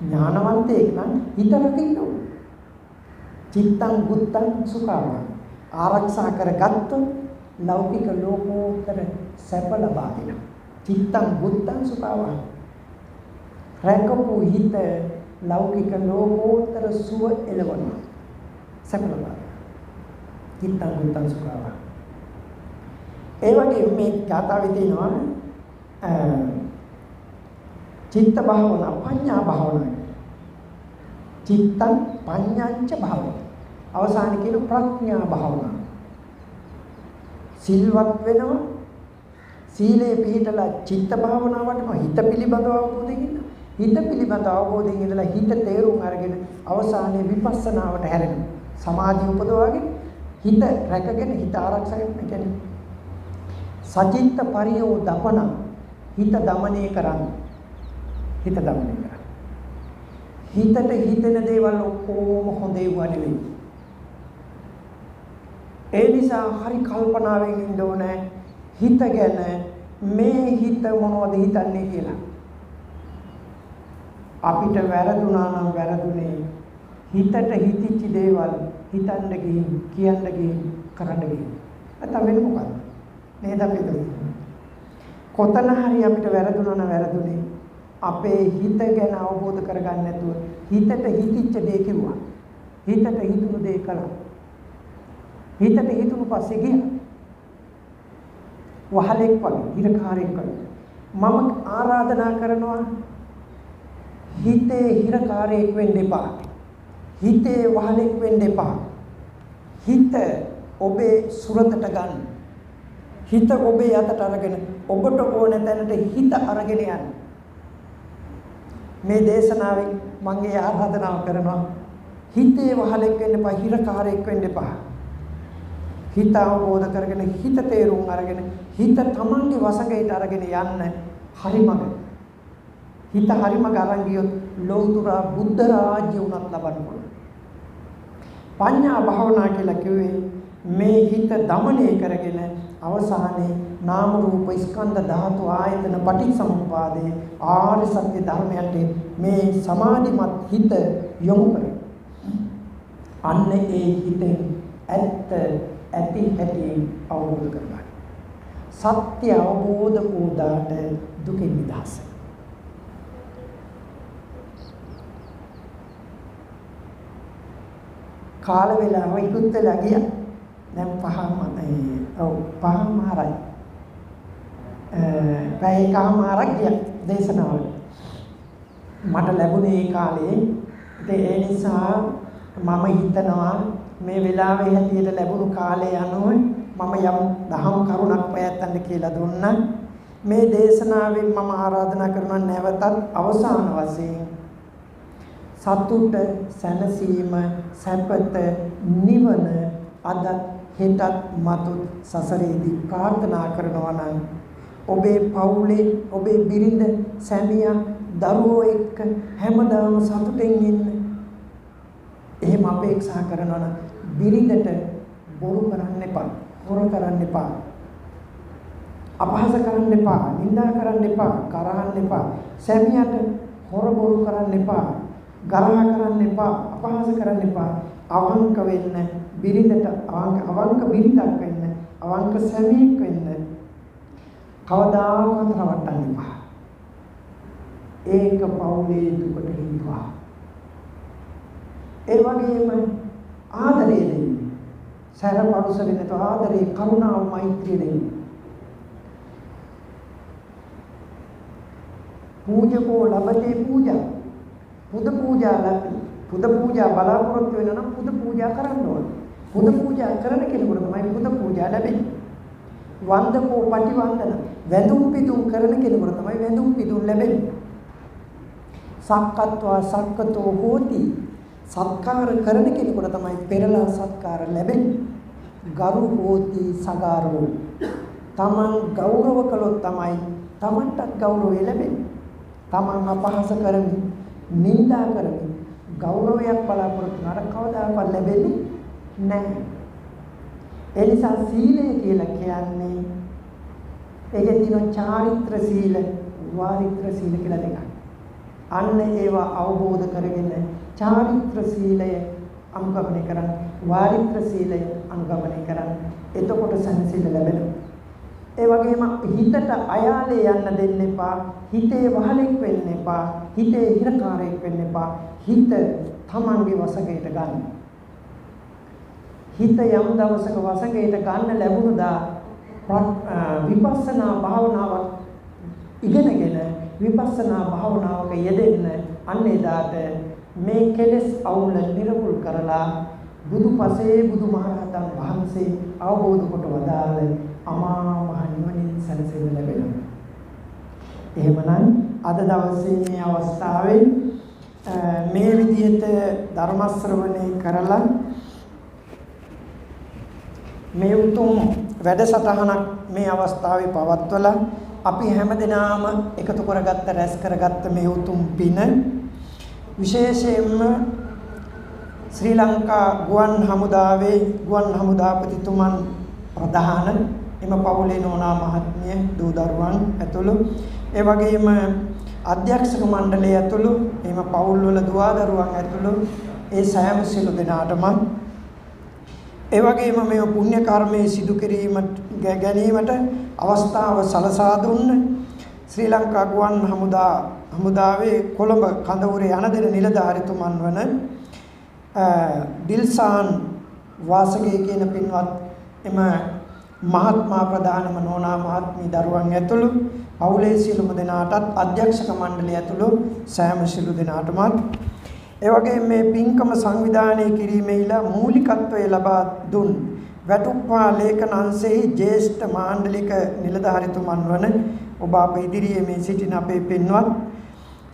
ඥානවන්තයෙක් නම් හිත රකින්න ඕනේ. චිත්තං බුත්තං සුඛාවා. ආරක්ෂා කරගත්තොත් ලෞකික ලෝකෝත්තර සැප ලබා දෙනවා. චිත්තං බුත්තං සුඛාවා. රැකපු හිත ලෞකික ලෝකෝත්තර සුව එළවනවා. සැප ලබා. චිත්තං බුත්තං සුඛාවා. ඒ වගේ මේ කතාවේ තියෙනවා චිත්ත භාවනා, පඤ්ඤා භාවනා. චිත්තං පඤ්ඤාංච භාවය. අවසානයේ කියන ප්‍රඥා භාවනා. සිල්වත් වෙනවා. සීලේ පිළිපදලා චිත්ත භාවනාවට හිත පිළිබඳව අවබෝධයෙන් ඉන්න. හිත පිළිබඳව අවබෝධයෙන් ඉඳලා හිත තේරුම් අරගෙන අවසානයේ විපස්සනාවට හැරෙනවා. සමාධිය උපදවාගෙන හිත රැකගෙන හිත ආරක්ෂා කරන කියන්නේ සචිත්ත පරියෝ දපන හිත දමනය කරන්න. හිත දමනය කරන්න. හිතට හිතෙන දේවල් ඔක්කොම හොඳ ඒවා නෙවෙයි. ඒ නිසා හරි කල්පනාවෙන් ඉන්න ඕනේ හිත ගැන. මේ හිත මොනවද හිතන්නේ කියලා. අපිට වැරදුනා නම් වැරදුනේ හිතට හිතිච්ච දේවල් හිතන්න ගිහින්, කියන්න ගිහින්, කරන්න ගිහින්. නැත්නම් වෙන මොකක්ද? නේද අපි හිතන්නේ. කොතන හරි අපිට වැරදුනා නම් වැරදුනේ අපේ හිත ගැන අවබෝධ කරගන්න නැතුව හිතට හිතිච්ච දේ කිව්වා. හිතට හිතුණු දේ කළා. හිතට හිතුණු පස්සේ ගියා. වහලෙක් වගේ, හිරකාරයෙක් වගේ. මම ආරාධනා කරනවා හිතේ හිරකාරයෙක් වෙන්න එපා. හිතේ වහලෙක් වෙන්න එපා. හිත ඔබේ සුරතට ගන්න. හිත ඔබේ අතට අරගෙන ඔබට ඕන තැනට හිත අරගෙන යන්න. මේ දේශනාවෙන් මම ඒ ආරාධනාව කරනවා. හිතේ වහලෙක් වෙන්න එපා, හිරකාරයෙක් වෙන්න එපා. හිත අවබෝධ කරගෙන හිත තේරුම් අරගෙන හිත තමන්ගේ වශයෙන් අරගෙන යන්න හරි මඟ. හිත හරි මඟ අරන් ගියොත් ලෞතර බුද්ධ රාජ්‍ය උනත් ලබන්න පුළුවන්. පඤ්ඤා භාවනා කියලා කිව්වේ මේ හිත দমনය කරගෙන අවසානයේ නාම රූප ස්කන්ධ ධාතු ආයතන පටිච්චසමුප්පාදේ ආර්ය සත්‍ය ධර්මයන්ට මේ සමාධිමත් හිත යොමු කරේ. අන්න ඒ හිතෙන් ඇත්ත ඇති ඇති අවබෝධ කරගන්න. සත්‍ය අවබෝධ වූ දාට දුකින් නිදහස. කාල වේලාව ඉක්ුත් වෙලා ගියා. දැන් පහමාරයි. පැයකමාරක් ගියා දේශනාවල. මට ලැබුණේ ඒ කාලේ. ඒ නිසා මම හිතනවා මේ වෙලාවේ හැටියට ලැබුණු කාලය අනුව මම යම් දහම් කරුණක් පයත්තන්න කියලා දුන්නා. මේ දේශනාවෙන් මම ආරාධනා කරනවා නැවතත් අවසාන වශයෙන් සතුට, සැනසීම, සැපත, නිවන අද හෙටත් මතුත් සසරේදී ප්‍රාර්ථනා කරනවා නම් ඔබේ පවුලේ, ඔබේ බිරිඳ, සැමියා, දරුවෝ එක්ක හැමදාම සතුටෙන් ඉන්න. එහෙම අපේක්ෂා කරනවා නම් බිරිඳට බොරු කරන්න එපා, හොර කරන්න එපා, අපහාස කරන්න එපා, නිඳා කරන්න එපා, කරහන්න එපා. සැමියාට හොර බොරු කරන්න එපා, ගරහ කරන්න එපා, අපහාස කරන්න එපා. අවංක වෙන්න, බිරිඳට අවංක බිරිඳක් වෙන්න, අවංක සැමියෙක් වෙන්න. කවදාකවත් රවට්ටන්න එපා. ඒක පවුලේ දුකට හේතුවක්. ඒ වගේම ආදරය දෙන්න. සැර පරුස වෙන තෝ ආදරේ කරුණාව මෛත්‍රිය දෙන්නේ. පූජකෝ ලබතේ පූජා. පුද පූජා බලාපොරොත්තු වෙන නම් පුද පූජා කරන්න ඕන. පුද පූජා කරන කෙනෙකුට තමයි පුද පූජා ලැබෙන්නේ. වන්දකෝ පටිවන්දන. වැඳුම් පිදුම් කරන කෙනෙකුට තමයි වැඳුම් පිදුම් ලැබෙන්නේ. සක්කත්වා සක්කතෝ හෝති. සත්කාර කරන කෙනෙකුට තමයි පෙරලා සත්කාර ලැබෙන්නේ. ගරු හෝති සගාරෝ. තමන් ගෞරව කළොත් තමයි තමන්ටත් ගෞරවය ලැබෙන්නේ. තමන් අපහාස කරමින් නින්දා කරමින් ගෞරවයක් බලාපොරොත්තු නර කවදාකවත් ලැබෙන්නේ නැහැ. ඒ නිසා සීලය කියලා කියන්නේ ඒකේ තියෙන චාරිත්‍ර සීල, වාරිත්‍ර සීල කියලා දෙකක්. අන්න ඒවා අවබෝධ කරගෙන චාරිත්‍ර සීලය අනුගමනය කරන්න, වාරිත්‍ර සීලය අනුගමනය කරන්න. එතකොට සැනසෙල්ල ලැබෙනවා. ඒ වගේම හිතට අයාලේ යන්න දෙන්න එපා. හිතේ වහලෙක් වෙන්න එපා. හිතේ හිරකාරයෙක් වෙන්න එපා. හිත තමන්ගේ වශයෙන් ගන්න. හිත යම් දවසක වශයෙන් ගන්න ලැබුණා විපස්සනා භාවනාවක් ඉගෙනගෙන විපස්සනා භාවනාවක යෙදෙන්න අන්න එදාට මේ කෙලෙස් අවුල නිර්මූල කරලා බුදුපසේ බුදුමහරහතන් වහන්සේ අවබෝධ කොට වදාළ අමා මහ නිවනින් සැනසෙන්න ලැබෙනවා. එහෙමනම් අද දවසේ මේ අවස්ථාවේ මේ විදිහට ධර්ම ශ්‍රවණය කරලා මේ උතුම් වැඩසටහනක් මේ අවස්ථාවේ පවත්වලා අපි හැමදෙනාම එකතු කරගත්ත රැස් කරගත්ත මේ උතුම් පින විශේෂයෙන්ම ශ්‍රී ලංකා ගුවන් හමුදාවේ ගුවන් හමුදාපතිතුමන් ප්‍රධාන එම පවුලේ නෝනා මහත්මිය දූ දරුවන් ඇතුළු ඒ වගේම අධ්‍යක්ෂක මණ්ඩලය ඇතුළු එම පවුල් වල දුව දරුවන් ඇතුළු ඒ සෑම සිළු දෙනාටම ඒ වගේම මේ පුණ්‍ය කර්මයේ සිදු කිරීමට ගැනීමට අවස්ථාව සලසා දුන්න ශ්‍රී ලංකා ගුවන් හමුදාවේ කොළඹ කඳවුරේ යනදෙන නිලධාරිතුමන් වන දිල්සාන් වාසගේ කියන පින්වත් එම මහත්මා ප්‍රධානම නෝනා මහත්මී දරුවන් ඇතුළු පවුලේ සියලුම දෙනාටත් අධ්‍යක්ෂක මණ්ඩලය ඇතුළු සෑම සියලු දෙනාටම ඒ වගේම මේ පින්කම සංවිධානය කිරීමේලා මූලිකත්වය ලබා දුන් වැටුප්පා ලේඛන අංශයේ ජ්‍යෙෂ්ඨ මාණ්ඩලික නිලධාරිතුමන් වන ඔබ අප ඉදිරියේ මේ සිටින අපේ පින්වත්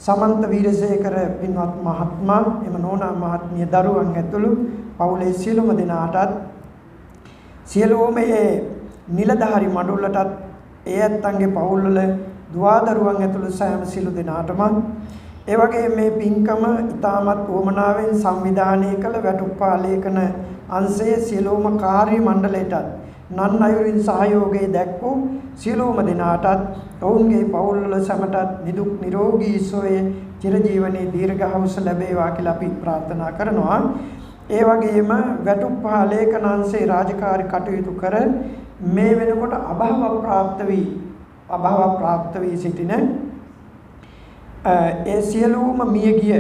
සමන්ත වීරසේකර පින්වත් මහත්මයා එම නෝනා මහත්මිය දරුවන් ඇතුළු පවුලේ සියලුම දෙනාටත් සියලුම ඒ නිලධාරි මඩුල්ලටත් ඒ ඇත්තන්ගේ පවුල්වල දුව දරුවන් ඇතුළු සෑම සියලු දෙනාටම ඒ වගේ මේ පින්කම ඉතාමත් වමනාවෙන් සංවිධානය කළ වැටුප්පා ලේඛන අංශයේ සියලුම කාර්ය මණ්ඩලයටත් නන් අයුරින් සහයෝගය දැක්වූ සියලුම දෙනාටත් ඔවුන්ගේ පවුල්වල සැමටත් නිදුක් නිරෝගී සුවය චිරජීවනයේ දීර්ඝායුෂ ලැබේවා කියලා අපි ප්‍රාර්ථනා කරනවා. ඒ වගේම වැටුප්පා ලේඛන අංශයේ රාජකාරී කටයුතු කර මේ වෙනකොට අභාව ප්‍රාප්ත වී සිටින ඒ සියලුම මියගිය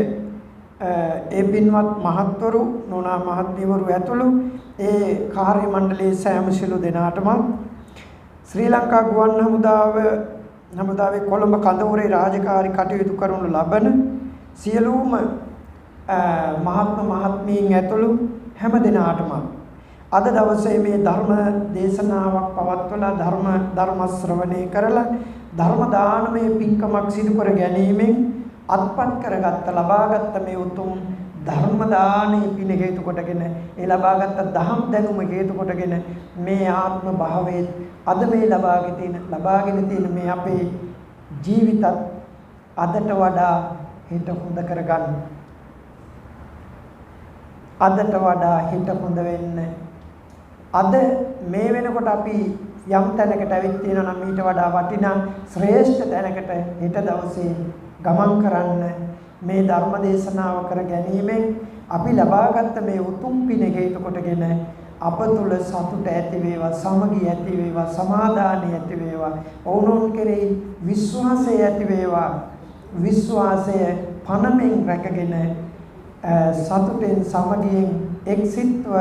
ඒ පින්වත් මහත්වරු නෝනා මහත්මියවරු ඇතුළු ඒ කාර්ය මණ්ඩලයේ සෑම සිළු දෙනාටම ශ්‍රී ලංකා ගුවන් හමුදාවේ කොළඹ කඳවුරේ රාජකාරී කටයුතු කරනු ලබන සියලුම මහත්මීන් ඇතුළු හැම දෙනාටම අද දවසේ මේ ධර්ම දේශනාවක් පවත්වලා ධර්ම ශ්‍රවණය කරලා ධර්ම දානමය පින්කමක් සිදු කර ගැනීමෙන් අත්පත් කරගත්ත ලබාගත් මේ උතුම් ධර්ම දානයේ පින හේතු කොටගෙන ඒ ලබාගත් දහම් දැනුම හේතු කොටගෙන මේ ආත්ම භාවයේ අද මේ ලබාගෙන තියෙන මේ අපේ ජීවිතත් අදට වඩා හිත හොඳ කරගන්න. අදට වඩා හිත හොඳ වෙන්න. අද මේ වෙනකොට අපි යම් තැනකට ඇවිත් තියෙනවා නම් ඊට වඩා වටිනා ශ්‍රේෂ්ඨ තැනකට හෙට දවසේ ගමන් කරන්න මේ ධර්ම දේශනාව කර ගැනීමෙන් අපි ලබාගත් මේ උතුම් පින හේතු කොටගෙන අප තුළ සතුට ඇති වේවා, සමගිය ඇති වේවා, සමාදානිය ඇති වේවා, ඔවුනොන් කෙරෙහි විශ්වාසය ඇති වේවා. විශ්වාසය පනමින් රැකගෙන සතුටෙන් සමගියෙන් එක්සිටව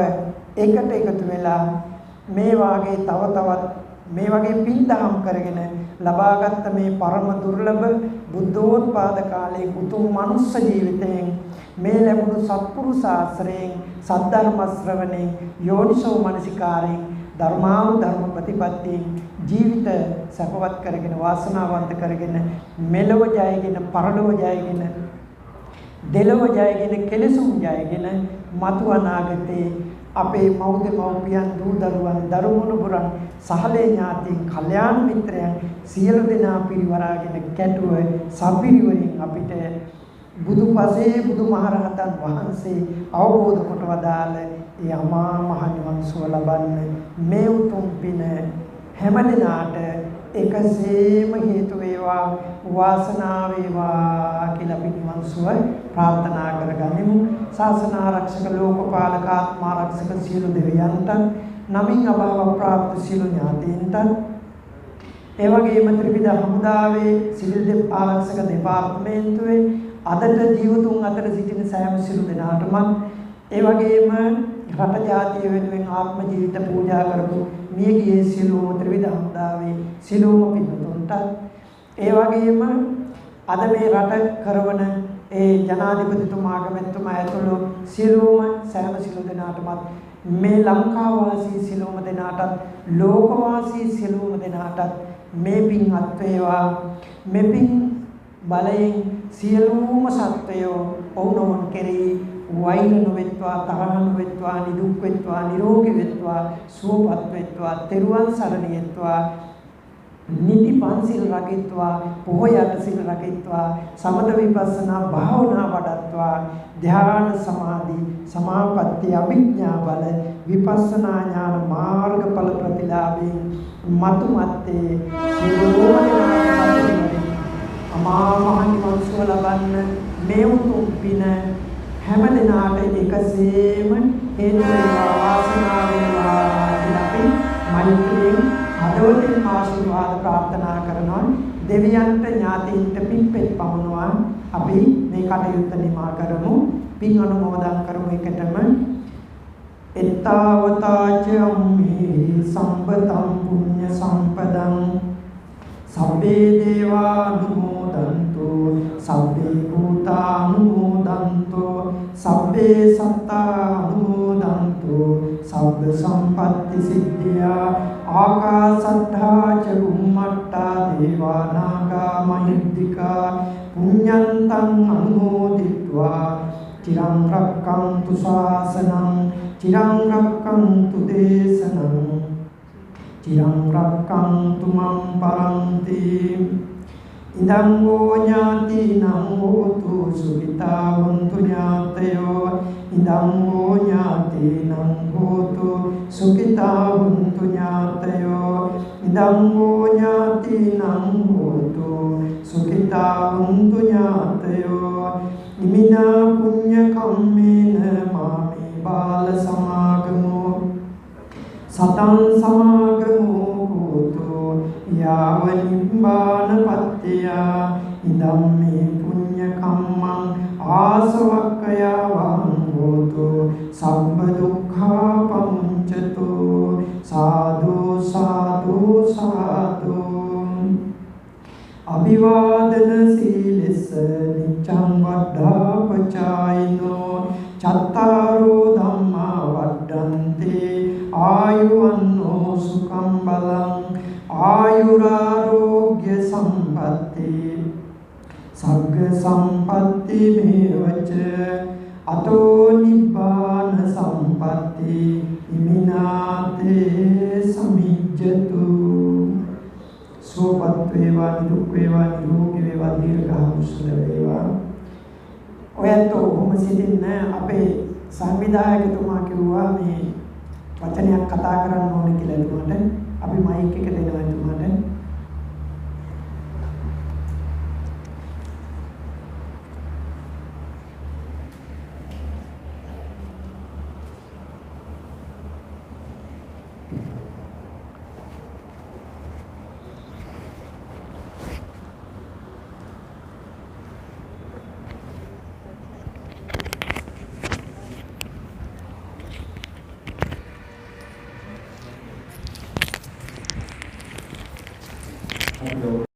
ඒකට එකතු වෙලා මේ වාගේ තව තවත් මේ වගේ පින්දහම් කරගෙන ලබාගත් මේ පරම දුර්ලභ බුද්ධෝත්පාද කාලයේ උතුම් මනුස්ස ජීවිතයෙන් මේ ලැබුණු සත්පුරුෂ ආශ්‍රයෙන් සද්ධර්ම ශ්‍රවණයෙන් යෝනිසෝ මනසිකාරයෙන් ධර්මානුධර්ම ප්‍රතිපත්තියෙන් ජීවිත සපවත් කරගෙන වාසනාවන්ත කරගෙන මෙලොව ජයගෙන පරලොව ජයගෙන දෙලොව ජයගෙන කෙලෙසුම් ජයගෙන මතු අනාගතේ අපේ මව්ද මව්පියන් දූ දරුවන් දරුමුණුබුරන් සහලේ ඥාතීන් කල්යාණ මිත්‍රයන් සියලු දෙනා පිරිවරාගෙන කැටුව සපිරිවරින් අපිට බුදුපසේ බුදුමහරහතන් වහන්සේ අවබෝධ කොට වදාළ ඒ අමා මහ නිවන් සුව ලබන්න මේ උතුම් පින හැම දිනාට එකසේම හේතු වේවා වාසනාව වේවා කියලා අපි නිවන් සුව ප්‍රාර්ථනා කරගනිමු. ශාසන ආරක්ෂක ලෝකපාලක ආත්මාරක්ෂක සියලු දෙවියන්ට නමින් අභාව ප්‍රාප්ත සියලු ඥාතීන්ට ඒ වගේම ත්‍රිවිධ හමුදාවේ සිවිල් ආරක්ෂක දෙපාර්තමේන්තුවේ අදට ජීවතුන් අතර සිටින සෑම සියලු දෙනාටම ඒ වගේම රට ජාතිය වෙනුවෙන් ආත්ම ජීවිත පූජා කරපු මියගියේ සියලුම ත්‍රිවිධ හමුදාවේ සියලුම පින්තුන්ට ඒ වගේම අද මේ රට කරවන ඒ ජනාධිපතිතුමා ආගමැතිතුමා ඇතුළු සියලුම සෑම සියලු දෙනාටම මේ ලංකා වාසී සියලුම දෙනාටත් ලෝක වාසී සියලුම දෙනාටත් මේ පින් අත් වේවා මේ පින් බලයෙන් සියලුම සත්වයෝ ඔවුනොවුන් කෙරෙහි වෛර නොවෙත්වා තරහ නොවෙත්වා නිදුක් වෙත්වා නිරෝගී වෙත්වා සුවපත් වෙත්වා තෙරුවන් සරණ යෙත්වා නිති පන්සිල් රකිත්වා පොහොයට සිල් රකිත්වා සමත විපස්සනා භාවනා වඩත්වා ධ්‍යාන සමාධි සමාපatti අභිඥා බල විපස්සනා ඥාන මාර්ගඵල ප්‍රතිලාභයෙන් මතු මත්තේ සියලුම දෙනා අමා මහ නිවන් සුව ලබන්න මේ උතුම් පින හැම දිනාට එකසේම හේතු වේවා වාසනාව වේවා කියලා අපි මෛත්‍රියෙන් හදවතින් ආශිර්වාද ප්‍රාර්ථනා කරනවා. දෙවියන්ට ඥාතීන්ට පින්පෙත් පමුණුවා අපි මේ කටයුත්ත නිමා කරමු. පින් අනුමෝදන් කරමු එකටම. එත්තාවතාච අම්මේ සම්පතං පුඤ්ඤ සම්පදං සබ්බේ දේවානුමෝදන්තු සබ්බේ භූතානුමෝදන්තු සබ්බේ සත්තානුමෝදන්තු සබ්බ සම්පatti සිද්ධියා ආකාසත්තා ච බුම්මත්තා දේවානාගා මහිද්దికා පුඤ්ඤන්තං අනුමෝදිत्वा චිරං රක්ඛන්තු ශාසනං චිරං රක්ඛන්තු දේශනං චිරං රක්ඛන්තු මං පරන්ති ඉදං වූ ඥාතිනං හෝතු සුඛිතා වന്തു ඥාතයෝ ඉදං වූ ඥාතිනං හෝතු සුඛිතා වന്തു ඥාතයෝ ඉදං වූ ඥාතිනං හෝතු සුඛිතා වന്തു ඥාතයෝ ඉමිනා පුඤ්ඤ කම්මේන මාමේ බාල සමාගමෝ සතං සමාගමෝ හෝතු යාව නිබ්බාන පත්තිය ඉදම් මේ පුඤ්ඤ කම්මං ආසවක්ඛයවං හෝතු සම්බ දුක්ඛා පමුඤ්චතු සාදු සාදු සාදු අභිවාදන සීලස නිච්ඡං වද්ධා පචායිනෝ චත්තාරෝ ධම්මා වඩ්ඩන්තේ ආයුවන්නෝ සුඛං බලං ආයුරාෝග්‍ය සම්පatti සග්ග සම්පatti මේවච අතෝ නිබ්බාන සම්පatti ඉමිනාතේ සමිජ්ජතු සෝපත් වේවා නිදුක් වේවා නිරෝගී වේවා දීර්ඝායුෂ වේවා. ඔයත් ඔහොම සිටින්න අපේ සංවිධායකතුමා කිව්වා මේ වචනයක් කතා කරන්න ඕනේ කියලා එතුමාට අපි මයික් එක දෙනවා එතුමාට. Thank you.